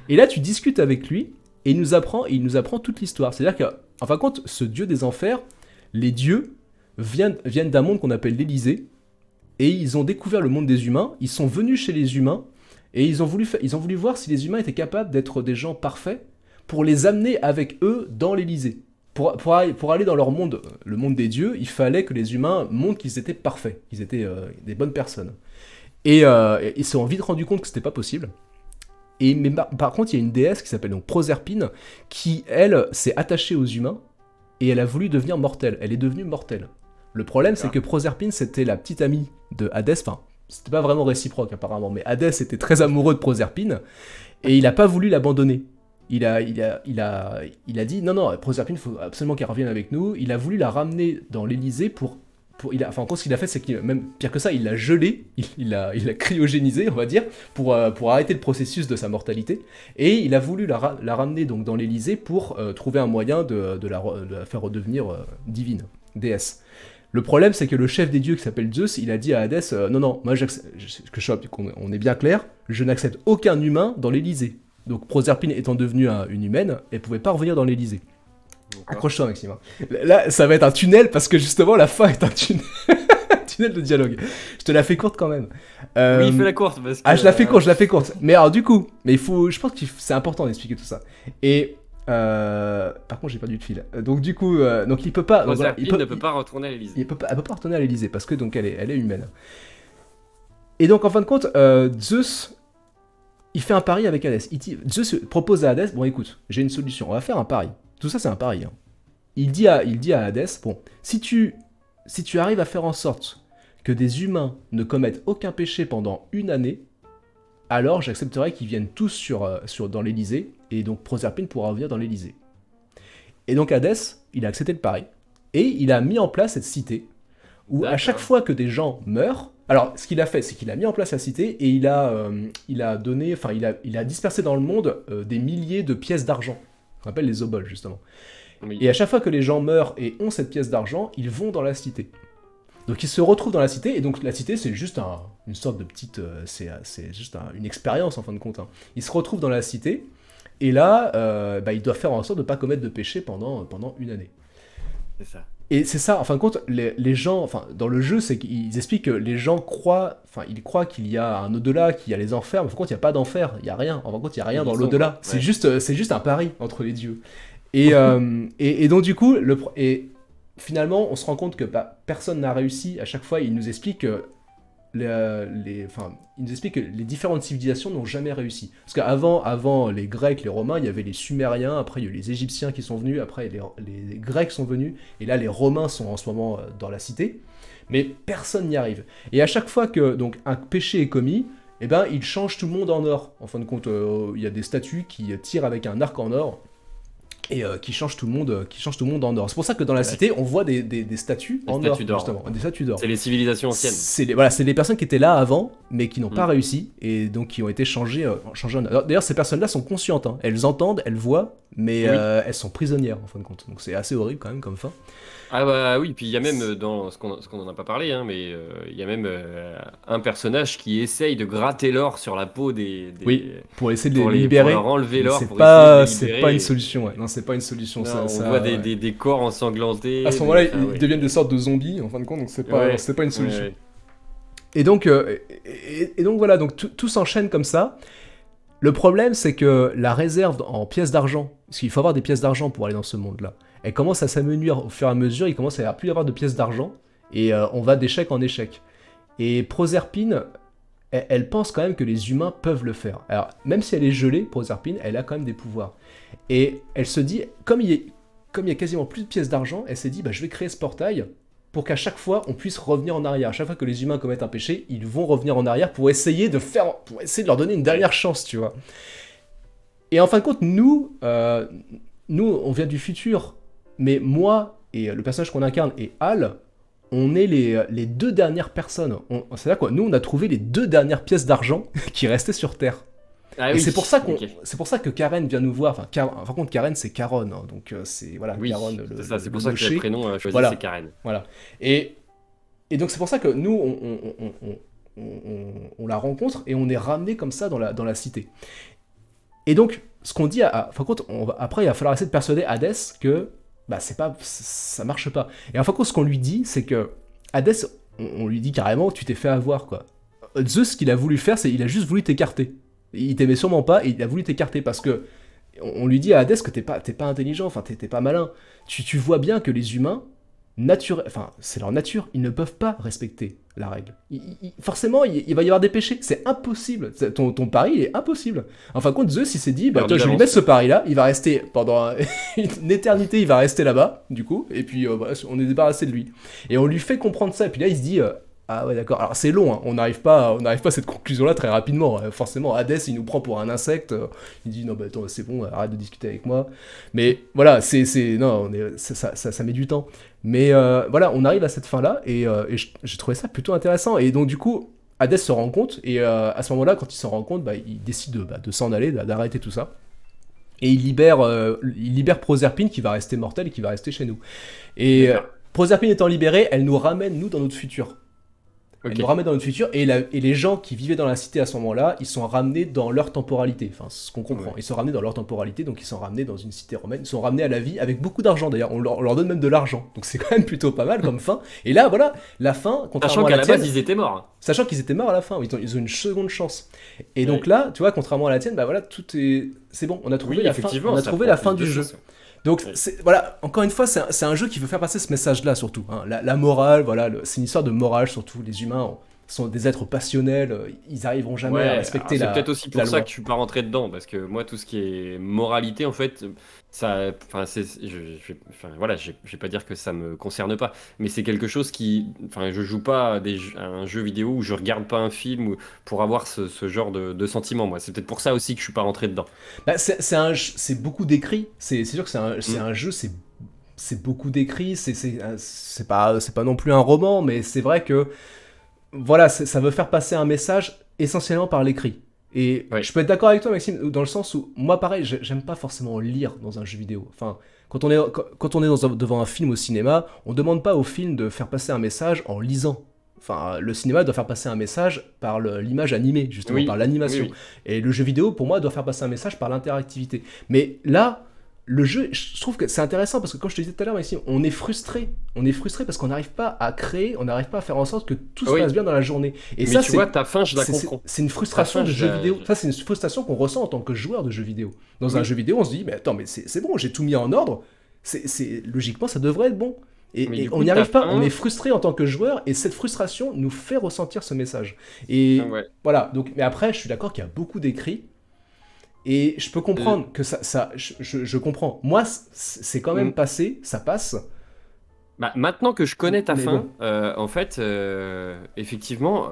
Et là tu discutes avec lui, et il nous apprend toute l'histoire. C'est-à-dire qu'en fin de compte, ce dieu des enfers, les dieux viennent d'un monde qu'on appelle l'Élysée, et ils ont découvert le monde des humains, ils sont venus chez les humains, et ils ont voulu voir si les humains étaient capables d'être des gens parfaits pour les amener avec eux dans l'Élysée. Pour aller dans leur monde, le monde des dieux, il fallait que les humains montrent qu'ils étaient parfaits, qu'ils étaient des bonnes personnes. Et ils se sont vite rendus compte que c'était pas possible. Mais par contre, il y a une déesse qui s'appelle donc Proserpine, qui, elle, s'est attachée aux humains, et elle a voulu devenir mortelle. Elle est devenue mortelle. Le problème, c'est que Proserpine, c'était la petite amie de Hadès. Enfin, c'était pas vraiment réciproque apparemment, mais Hadès était très amoureux de Proserpine et il a pas voulu l'abandonner. Il a dit non, Proserpine, il faut absolument qu'elle revienne avec nous. Il a voulu la ramener dans l'Élysée en gros, ce qu'il a fait, c'est qu'il, même pire que ça, il l'a gelée, il l'a cryogénisée, on va dire, pour arrêter le processus de sa mortalité. Et il a voulu la ramener donc dans l'Élysée pour trouver un moyen de la faire redevenir divine, déesse. Le problème, c'est que le chef des dieux qui s'appelle Zeus, il a dit à Hadès, non, moi, qu'on est bien clair, je n'accepte aucun humain dans l'Élysée. Donc Proserpine étant devenue une humaine, elle pouvait pas revenir dans l'Élysée. Accroche-toi, Maxime. Là, ça va être un tunnel parce que justement, la fin est un tunnel, un tunnel de dialogue. Je te la fais courte quand même. Oui, fais la courte. Parce que, je la fais courte. Mais alors, du coup, je pense que c'est important d'expliquer tout ça. Et par contre, j'ai perdu le fil. Donc, du coup, donc il peut pas. Proserpine ne peut pas retourner à l'Élysée. Elle peut pas retourner à l'Élysée parce que donc elle est humaine. Et donc, en fin de compte, Zeus. Il fait un pari avec Hadès. Zeus propose à Hadès, bon écoute, j'ai une solution, on va faire un pari. Tout ça c'est un pari. Hein. Il dit à Hadès, bon, si tu arrives à faire en sorte que des humains ne commettent aucun péché pendant 1 année, alors j'accepterai qu'ils viennent tous dans l'Élysée, et donc Proserpine pourra revenir dans l'Élysée. Et donc Hadès, il a accepté le pari, et il a mis en place cette cité, où à chaque fois que des gens meurent, alors, ce qu'il a fait, c'est qu'il a mis en place la cité et il a dispersé dans le monde des milliers de pièces d'argent, qu'on appelle les oboles, justement. Oui. Et à chaque fois que les gens meurent et ont cette pièce d'argent, ils vont dans la cité. Donc, ils se retrouvent dans la cité, et donc la cité, c'est juste une sorte de petite... c'est juste une expérience, en fin de compte. Hein. Ils se retrouvent dans la cité, et là, ils doivent faire en sorte de ne pas commettre de péché pendant 1 année. C'est ça. Et c'est ça, en fin de compte, les gens, enfin, dans le jeu, c'est qu'ils expliquent que les gens croient qu'il y a un au-delà, qu'il y a les enfers, mais en fin de compte, il n'y a pas d'enfer, il n'y a rien. En fin de compte, il n'y a rien dans l'au-delà. Ouais. C'est juste un pari entre les dieux. Et donc, du coup, finalement, on se rend compte que personne n'a réussi. À chaque fois, il nous explique que il nous explique que les différentes civilisations n'ont jamais réussi. Parce qu'avant les Grecs, les Romains, il y avait les Sumériens, après il y a eu les Égyptiens qui sont venus, après les Grecs sont venus, et là les Romains sont en ce moment dans la cité, mais personne n'y arrive. Et à chaque fois que donc, un péché est commis, eh ben, il change tout le monde en or. En fin de compte, il y a des statues qui tirent avec un arc en or, et qui change tout le monde en or. C'est pour ça que dans la cité, on voit des statues en or, justement. Des statues d'or. C'est les civilisations anciennes. C'est les personnes qui étaient là avant, mais qui n'ont pas réussi, et donc qui ont été changées en or. D'ailleurs, ces personnes-là sont conscientes. Hein. Elles entendent, elles voient, mais elles sont prisonnières, en fin de compte. Donc c'est assez horrible, quand même, comme fin. Ah bah oui, puis il y a même, dans ce qu'on n'en a pas parlé, hein, mais il y a même un personnage qui essaye de gratter l'or sur la peau des oui, pour essayer de les libérer. Pour leur enlever l'or, c'est pas une solution, ouais. Non, c'est pas une solution. Non, on voit des corps ensanglantés. À ce moment-là, ils deviennent des sortes de zombies, en fin de compte, donc c'est pas une solution. Ouais. Et donc voilà, donc tout s'enchaîne comme ça. Le problème, c'est que la réserve en pièces d'argent, parce qu'il faut avoir des pièces d'argent pour aller dans ce monde-là, elle commence à s'amenuire au fur et à mesure, il commence à plus y avoir de pièces d'argent, et on va d'échec en échec. Et Proserpine, elle pense quand même que les humains peuvent le faire. Alors, même si elle est gelée, Proserpine, elle a quand même des pouvoirs. Et elle se dit, comme il y a quasiment plus de pièces d'argent, elle s'est dit, je vais créer ce portail pour qu'à chaque fois, on puisse revenir en arrière. À chaque fois que les humains commettent un péché, ils vont revenir en arrière pour essayer de leur donner une dernière chance, tu vois. Et en fin de compte, nous, on vient du futur. Mais moi et le personnage qu'on incarne et Hal, on est les 2 dernières personnes. C'est-à-dire quoi, nous on a trouvé les 2 dernières pièces d'argent qui restaient sur Terre. Ah, et oui, c'est pour ça que Karen vient nous voir. Enfin, par contre, Karen c'est Charon, hein, donc c'est voilà. Oui, Charon, c'est pour ça que le prénom choisi c'est Karen. Voilà. Et donc c'est pour ça que nous on la rencontre et on est ramené comme ça dans la cité. Et donc ce qu'on dit, enfin compte, après il va falloir essayer de persuader Hadès que ça marche pas. Et en fin de compte, ce qu'on lui dit, c'est que Hadès, on lui dit carrément, tu t'es fait avoir, quoi. Zeus, ce qu'il a voulu faire, c'est il a juste voulu t'écarter. Il t'aimait sûrement pas, et il a voulu t'écarter parce que on lui dit à Hadès que t'es pas intelligent, enfin t'es pas malin. Tu vois bien que les humains, c'est leur nature, ils ne peuvent pas respecter la règle. Forcément, il va y avoir des péchés. C'est impossible. Ton pari, il est impossible. En fin de compte, Zeus, il s'est dit, bah, toi, je vais lui mettre ce pari-là. Il va rester pendant une éternité, il va rester là-bas, du coup. Et puis, voilà, on est débarrassé de lui. Et on lui fait comprendre ça. Et puis là, il se dit, ah ouais, d'accord. Alors, c'est long, hein. On n'arrive pas à cette conclusion-là très rapidement. Forcément, Hadès, il nous prend pour un insecte. Il dit, non, bah attends, c'est bon, arrête de discuter avec moi. Mais voilà, non, ça met du temps. Mais voilà, on arrive à cette fin-là, et j'ai trouvé ça plutôt intéressant. Et donc, du coup, Hadès se rend compte, et à ce moment-là, quand il s'en rend compte, bah, il décide de s'en aller, d'arrêter tout ça. Et il libère Proserpine, qui va rester mortelle et qui va rester chez nous. Et Proserpine étant libérée, elle nous ramène, nous, dans notre futur. Elle nous ramène dans notre futur, et les gens qui vivaient dans la cité à ce moment-là, ils sont ramenés dans leur temporalité. Enfin, c'est ce qu'on comprend. Ils sont ramenés dans leur temporalité, donc ils sont ramenés dans une cité romaine. Ils sont ramenés à la vie avec beaucoup d'argent, d'ailleurs. On leur donne même de l'argent. Donc c'est quand même plutôt pas mal comme fin. Et là, voilà, la fin, contrairement à la tienne... Sachant qu'à la base, ils étaient morts. Sachant qu'ils étaient morts à la fin. Ils ont une seconde chance. Et donc là, tu vois, contrairement à la tienne, bah voilà, c'est bon. On a trouvé la fin du jeu. Donc voilà, encore une fois, c'est un jeu qui veut faire passer ce message-là surtout. Hein. La morale, voilà, c'est une histoire de morale surtout. Les humains sont des êtres passionnels, ils arriveront jamais à respecter la loi. C'est peut-être aussi pour ça que je suis pas rentré dedans, parce que moi, tout ce qui est moralité, en fait, ça, voilà, je vais pas dire que ça me concerne pas, mais c'est quelque chose qui, je joue pas à un jeu vidéo où je regarde pas un film pour avoir ce genre de sentiment. Moi, c'est peut-être pour ça aussi que je suis pas rentré dedans. Bah, c'est beaucoup d'écrits. C'est sûr que c'est un jeu, c'est beaucoup d'écrits. C'est pas non plus un roman, mais c'est vrai que voilà, ça veut faire passer un message essentiellement par l'écrit. Et je peux être d'accord avec toi, Maxime, dans le sens où, moi, pareil, j'aime pas forcément lire dans un jeu vidéo. Enfin, quand on est devant un film au cinéma, on demande pas au film de faire passer un message en lisant. Enfin, le cinéma doit faire passer un message par l'image animée, justement, par l'animation. Oui. Et le jeu vidéo, pour moi, doit faire passer un message par l'interactivité. Mais là, le jeu, je trouve que c'est intéressant parce que, comme je te disais tout à l'heure, Maxime, on est frustré. On est frustré parce qu'on n'arrive pas à créer, on n'arrive pas à faire en sorte que tout se passe bien dans la journée. Et mais ça, tu vois, ta fin, je la comprends. C'est une frustration de jeu vidéo. Ça, c'est une frustration qu'on ressent en tant que joueur de jeu vidéo. Dans un jeu vidéo, on se dit, mais attends, mais c'est bon, j'ai tout mis en ordre. Logiquement, ça devrait être bon. Et on n'y arrive pas, on est frustré en tant que joueur, et cette frustration nous fait ressentir ce message. Et voilà, donc, mais après, je suis d'accord qu'il y a beaucoup d'écrits, et je peux comprendre que je comprends. Moi, c'est quand même passé, ça passe. Bah, maintenant que je connais ta fin, en fait, effectivement,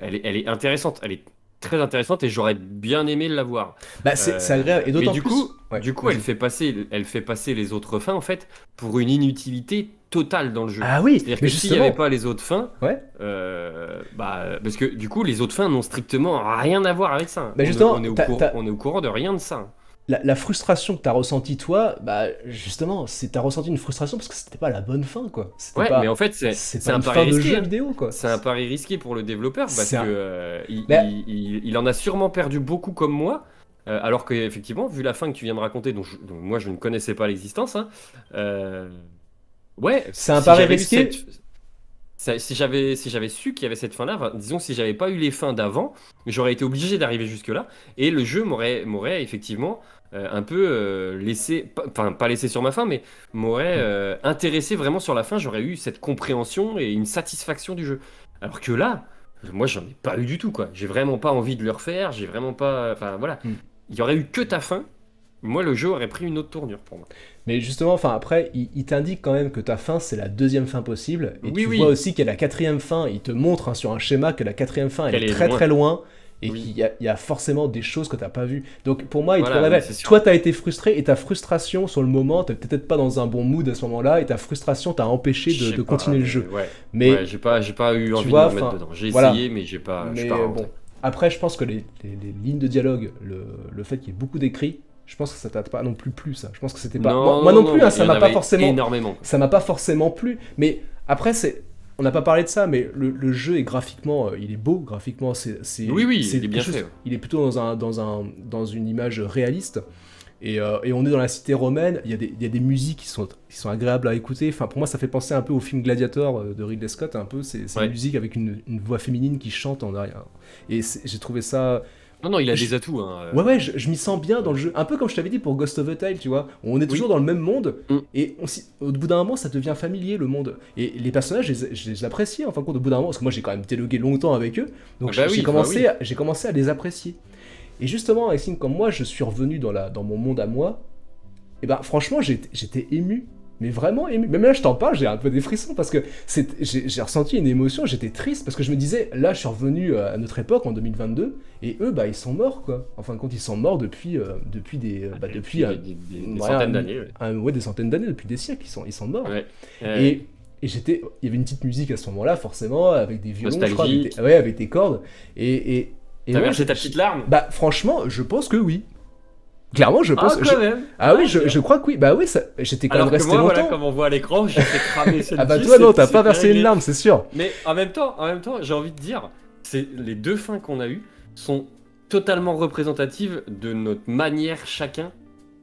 elle est intéressante, elle est très intéressante, et j'aurais bien aimé l'avoir. Bah, c'est agréable, et d'autant plus... Du coup, elle fait passer les autres fins, en fait, pour une inutilité totale dans le jeu. Ah oui, c'est-à-dire que s'il n'y avait pas les autres fins, parce que du coup, les autres fins n'ont strictement rien à voir avec ça. Bah justement, on est au courant de rien de ça. La frustration que t'as ressentie toi, bah justement, t'as ressenti une frustration parce que c'était pas la bonne fin, quoi. Mais en fait, c'est un pari risqué. Jeu vidéo, quoi. C'est un pari risqué pour le développeur parce que il en a sûrement perdu beaucoup comme moi. Alors qu'effectivement, vu la fin que tu viens de raconter, dont moi je ne connaissais pas l'existence, c'est un pari risqué. Si j'avais su qu'il y avait cette fin-là, disons si j'avais pas eu les fins d'avant, j'aurais été obligé d'arriver jusque-là, et le jeu m'aurait effectivement un peu laissé, pas laissé sur ma fin, mais m'aurait intéressé vraiment sur la fin. J'aurais eu cette compréhension et une satisfaction du jeu. Alors que là, moi j'en ai pas eu du tout, quoi. J'ai vraiment pas envie de le refaire, j'ai vraiment pas... Enfin voilà, il y aurait eu que ta fin. Moi, le jeu aurait pris une autre tournure pour moi. Mais justement, après, il t'indique quand même que ta fin, c'est la deuxième fin possible. Et tu vois aussi qu'il y a la quatrième fin. Il te montre sur un schéma que la quatrième fin, elle est très très loin. Et qu'il y a forcément des choses que tu n'as pas vues. Donc pour moi, il te révèle. Toi, tu as été frustré, et ta frustration sur le moment, tu n'es peut-être pas dans un bon mood à ce moment-là, et ta frustration t'a empêché de continuer le jeu. Mais j'ai pas eu envie de me remettre dedans. J'ai essayé, mais j'ai pas bon. Après, je pense que les lignes de dialogue, le fait qu'il y ait beaucoup d'écrits, je pense que ça t'a pas non plus plu, ça. Je pense que c'était pas... Moi non plus, ça m'a pas forcément... Énormément. Ça m'a pas forcément plu. Mais après, on n'a pas parlé de ça, mais le jeu est graphiquement... il est beau, graphiquement. Il est bien fait. Il est plutôt dans une image réaliste. Et on est dans la cité romaine. Il y a des musiques qui sont agréables à écouter. Enfin, pour moi, ça fait penser un peu au film Gladiator de Ridley Scott. Un peu, c'est une musique avec une voix féminine qui chante en arrière. Et j'ai trouvé ça... Non, il a des atouts. Hein. Ouais, je m'y sens bien dans le jeu. Un peu comme je t'avais dit pour Ghost of a Tale, tu vois. On est toujours dans le même monde, et au bout d'un moment, ça devient familier, le monde. Et les personnages, je les appréciais, en fin de compte, au bout d'un moment, parce que moi, j'ai quand même dialogué longtemps avec eux, donc j'ai commencé à les apprécier. Et justement, Maxime, comme moi, je suis revenu dans mon monde à moi, et ben franchement, j'étais ému. Mais vraiment ému. Même là, je t'en parle, j'ai un peu des frissons parce que j'ai ressenti une émotion, j'étais triste parce que je me disais, là, je suis revenu à notre époque en 2022 et eux, bah, ils sont morts, quoi. En fin de compte, ils sont morts depuis des centaines d'années. Des centaines d'années, depuis des siècles, ils sont morts. Ouais. Et il y avait une petite musique à ce moment-là, forcément, avec des violons, je crois, nostalgique. avec des cordes. Et T'as versé ta petite larme? Bah, franchement, je pense que oui. Clairement, je pense. Quand même. Ah oui, je crois que oui. Bah oui, j'étais quand même resté longtemps. longtemps. Voilà, comme on voit à l'écran, j'ai fait cramer celle-ci. Ah bah toi non, t'as pas versé une larme, c'est sûr. Mais en même temps, j'ai envie de dire, les deux fins qu'on a eues sont totalement représentatives de notre manière chacun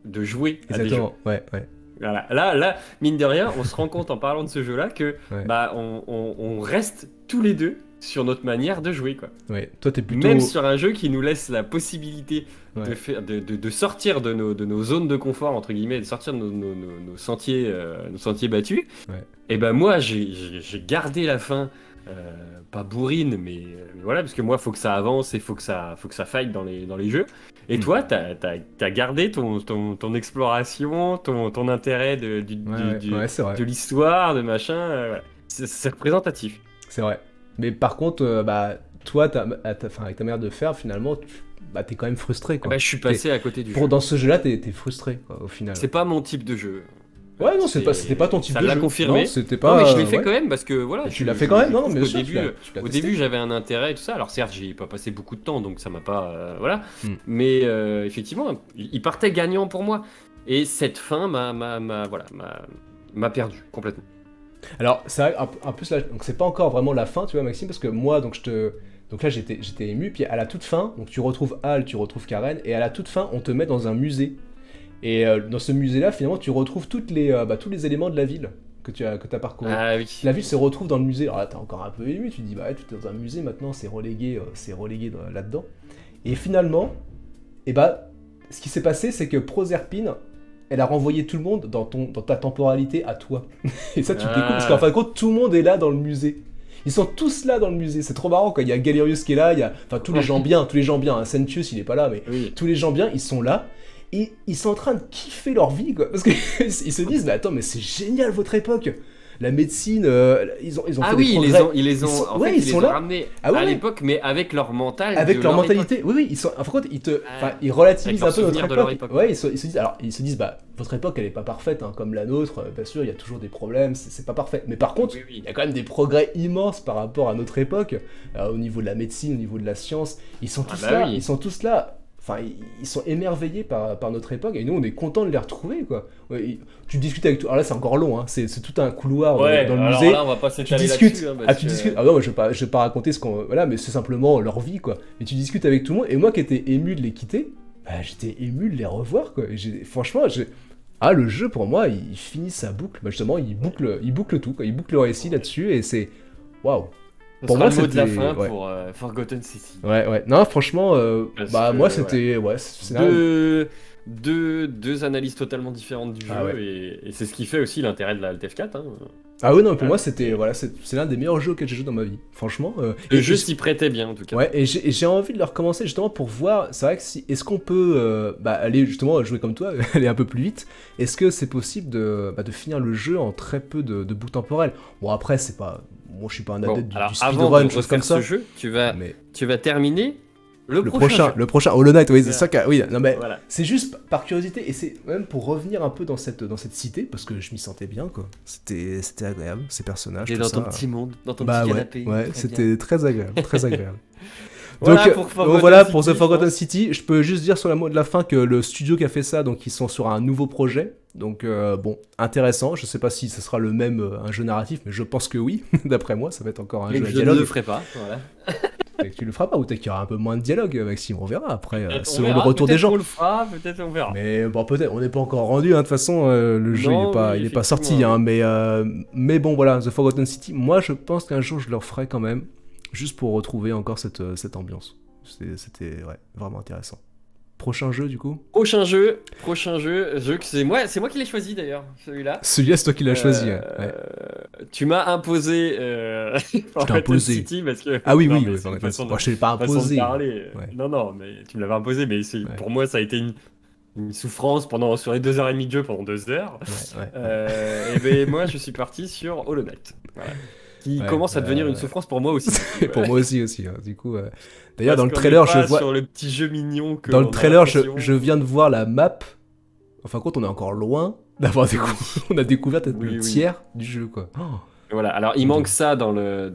de jouer à des jeux. Exactement. Ouais. Voilà. Là, mine de rien, on se rend compte en parlant de ce jeu-là que on reste tous les deux sur notre manière de jouer, quoi. Ouais. Toi, t'es plutôt. Même sur un jeu qui nous laisse la possibilité de sortir de nos zones de confort, entre guillemets, de sortir de nos sentiers battus. Ouais. Et ben moi, j'ai gardé la fin, pas bourrine, mais voilà, parce que moi, faut que ça avance et faut que ça fight dans les jeux. Et toi, t'as gardé ton exploration, ton intérêt de l'histoire, de machin. Voilà. C'est représentatif. C'est vrai. Mais par contre, toi, avec ta manière de faire, finalement, t'es quand même frustré, quoi. Bah, je suis passé à côté du jeu. Dans ce jeu-là, t'es frustré, quoi, au final. C'est pas mon type de jeu. Ouais, non, c'était pas ton type de jeu. Ça l'a confirmé. Non, c'était pas. Non, mais je l'ai fait quand même parce que voilà. Tu l'as fait quand même, non, mais au début, j'avais un intérêt et tout ça. Alors certes, j'y ai pas passé beaucoup de temps, donc ça m'a pas, voilà. Mais effectivement, il partait gagnant pour moi. Et cette fin m'a perdu complètement. Alors, c'est vrai, en plus là, donc c'est pas encore vraiment la fin, tu vois, Maxime, parce que moi, donc là, j'étais ému, puis à la toute fin, donc tu retrouves Hal, tu retrouves Karen, et à la toute fin, on te met dans un musée. Et dans ce musée-là, finalement, tu retrouves tous les éléments de la ville que tu as parcouru. Ah oui. La ville se retrouve dans le musée. Alors là, t'es encore un peu ému, tu te dis, bah, tu es dans un musée maintenant, c'est relégué là-dedans. Et finalement, ce qui s'est passé, c'est que Proserpine, elle a renvoyé tout le monde dans ta temporalité à toi. Et ça, tu le découvres, parce qu'en fin de compte, tout le monde est là dans le musée. Ils sont tous là dans le musée, c'est trop marrant, quoi. Il y a Galerius qui est là, il y a tous les gens bien, hein. Sentius, il est pas là, mais tous les gens bien, ils sont là. Et ils sont en train de kiffer leur vie, quoi. Parce qu'ils se disent, mais attends, mais c'est génial votre époque. La médecine, ils ont fait des progrès. Ils les ont ramenés à l'époque, mais avec leur mental. Avec leur mentalité. Époque. Oui, en fait, ils relativisent un peu notre époque. Ouais, ils se disent, bah, votre époque, elle est pas parfaite, hein, comme la nôtre. Bien sûr, il y a toujours des problèmes, c'est pas parfait. Mais par contre, il y a quand même des progrès immenses par rapport à notre époque, au niveau de la médecine, au niveau de la science. Ils sont tous là. Enfin, ils sont émerveillés par notre époque, et nous, on est contents de les retrouver, quoi. Ouais, tu discutes avec tout. Alors là, c'est encore long, hein. C'est tout un couloir dans le musée. Là, on va pas s'étaler là-dessus. Tu discutes. Ah non, je vais pas raconter ce qu'on. Voilà, mais c'est simplement leur vie, quoi. Et tu discutes avec tout le monde. Et moi, qui étais ému de les quitter, j'étais ému de les revoir, quoi. Et franchement, le jeu, pour moi, il finit sa boucle. Justement, il boucle tout, quoi. Il boucle le récit là-dessus, et c'est. Waouh! Pour moi, c'est le mot de la fin pour Forgotten City. Ouais. Non, franchement, moi, c'était... Ouais, c'est deux analyses totalement différentes du jeu, et c'est ce qui fait aussi l'intérêt de la LTF4. Hein. Ah oui, non, pour moi, c'était... Voilà, c'est l'un des meilleurs jeux auxquels j'ai joué dans ma vie, franchement. Le jeu s'y prêtait bien, en tout cas. Ouais, et j'ai envie de le recommencer, justement, pour voir... C'est vrai que est-ce qu'on peut aller, justement, jouer comme toi, aller un peu plus vite? Est-ce que c'est possible de finir le jeu en très peu de bouts temporels? Bon, après, c'est pas... Moi, je suis pas un adepte du speedrun, chose comme ça. Ce jeu, tu vas terminer le prochain Hollow Knight, oui, c'est ça. Oui, non mais voilà. C'est juste par curiosité, et c'est même pour revenir un peu dans cette cité, parce que je m'y sentais bien, quoi. C'était agréable, ces personnages. Et dans ton petit monde, dans ton petit canapé. Ouais, c'était très agréable, très agréable. Voilà, donc voilà pour The Forgotten City. Je peux juste dire sur la mot de la fin que le studio qui a fait ça, donc ils sont sur un nouveau projet. Donc bon, intéressant. Je sais pas si ce sera le même un jeu narratif, mais je pense que oui. D'après moi, ça va être encore un jeu à dialogue. Je ne le ferai pas. Voilà. Tu le feras pas, ou peut-être qu'il y aura un peu moins de dialogue, Maxime. On verra après, selon le retour des gens. Peut-être on le fera, peut-être on verra. Mais bon, peut-être. On n'est pas encore rendu. De toute façon, le jeu il est pas sorti. Hein, mais bon, voilà, The Forgotten City. Moi, je pense qu'un jour je le referai quand même, juste pour retrouver encore cette ambiance. C'était vraiment intéressant. Prochain jeu du coup. Prochain jeu que c'est moi qui l'ai choisi d'ailleurs, celui-là. Celui-là, c'est toi qui l'as choisi. Ouais. Tu m'as imposé imposé. City parce que Ah oui, non, oui, mais oui. c'est une Moi, façon je l'ai pas façon de imposé. parler. Ouais. Non, mais tu me l'avais imposé, mais pour moi ça a été une souffrance sur les 2h30 de jeu pendant 2 heures. Et ben moi je suis parti sur Hollow Knight, voilà, qui commence à devenir une souffrance pour moi aussi. Pour moi aussi, hein. Du coup, d'ailleurs dans le Parce qu'on trailer, est pas je vois sur le petit jeu mignon que dans le on a trailer, l'impression. je viens de voir la map. Enfin, compte, on est encore loin d'avoir on a découvert peut-être le tiers du jeu, quoi. Voilà, alors il manque ça dans le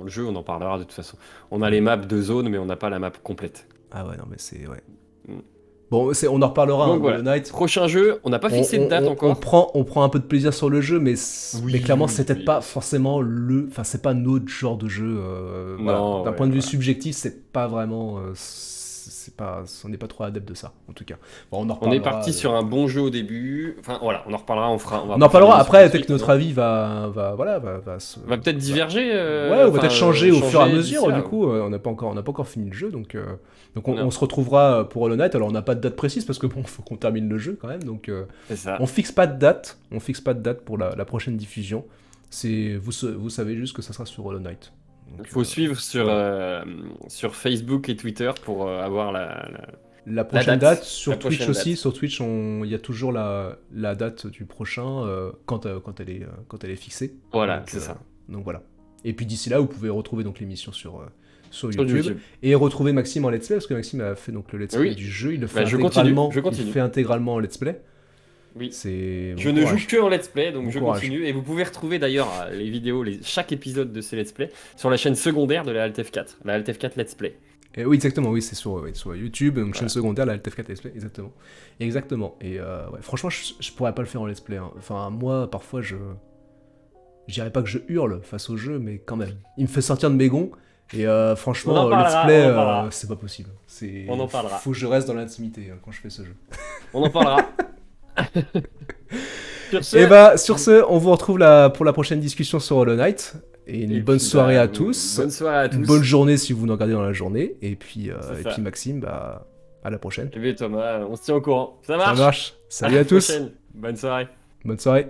jeu, on en parlera de toute façon. On a les maps de zone, mais on n'a pas la map complète. Ah ouais, non, mais c'est... Ouais. Bon, on en reparlera, donc, Hollow Knight. Prochain jeu, on n'a pas fixé de date encore. On prend un peu de plaisir sur le jeu, mais clairement, c'est peut-être pas forcément le... Enfin, c'est pas notre genre de jeu. Non, d'un point de vue subjectif, c'est pas vraiment... on n'est pas trop adepte de ça, en tout cas. Bon, on est parti sur un bon jeu au début. Enfin, voilà, on en reparlera, on en parlera après, peut-être que notre avis va peut-être diverger. Ouais, ou va peut-être changer au fur et à mesure, du coup. On n'a pas encore fini le jeu, donc on se retrouvera pour Hollow Knight. Alors, on n'a pas de date précise, parce que bon, faut qu'on termine le jeu, quand même, donc on fixe pas de date pour la prochaine diffusion. Vous savez juste que ça sera sur Hollow Knight. Il faut suivre sur Facebook et Twitter pour avoir la prochaine date. Sur Twitch aussi. Sur Twitch, il y a toujours la date du prochain quand elle est fixée. Voilà, c'est ça. Donc voilà. Et puis d'ici là, vous pouvez retrouver donc l'émission sur YouTube et retrouver Maxime en let's play, parce que Maxime a fait donc le let's play du jeu. Il le fait intégralement. Il fait intégralement en let's play. Oui. Je ne joue que en let's play, donc je continue. Et vous pouvez retrouver d'ailleurs les vidéos, chaque épisode de ces let's play sur la chaîne secondaire de la AltF4, la AltF4 Let's Play. Et oui, exactement, oui, c'est sur YouTube, donc chaîne secondaire, la AltF4 Let's Play, exactement. Et franchement, je pourrais pas le faire en let's play. Hein. Enfin, moi, parfois, je dirais pas que je hurle face au jeu, mais quand même, il me fait sortir de mes gonds. Et franchement, let's play, c'est pas possible. On en parlera. Faut que je reste dans l'intimité quand je fais ce jeu. On en parlera. Sur ce, on vous retrouve pour la prochaine discussion sur Hollow Knight. Et une bonne soirée à tous. Bonne soirée à tous. Une bonne journée si vous nous regardez dans la journée. Et puis Maxime, à la prochaine. Et bien Thomas, on se tient au courant. Ça marche. Salut à tous. Bonne soirée. Bonne soirée.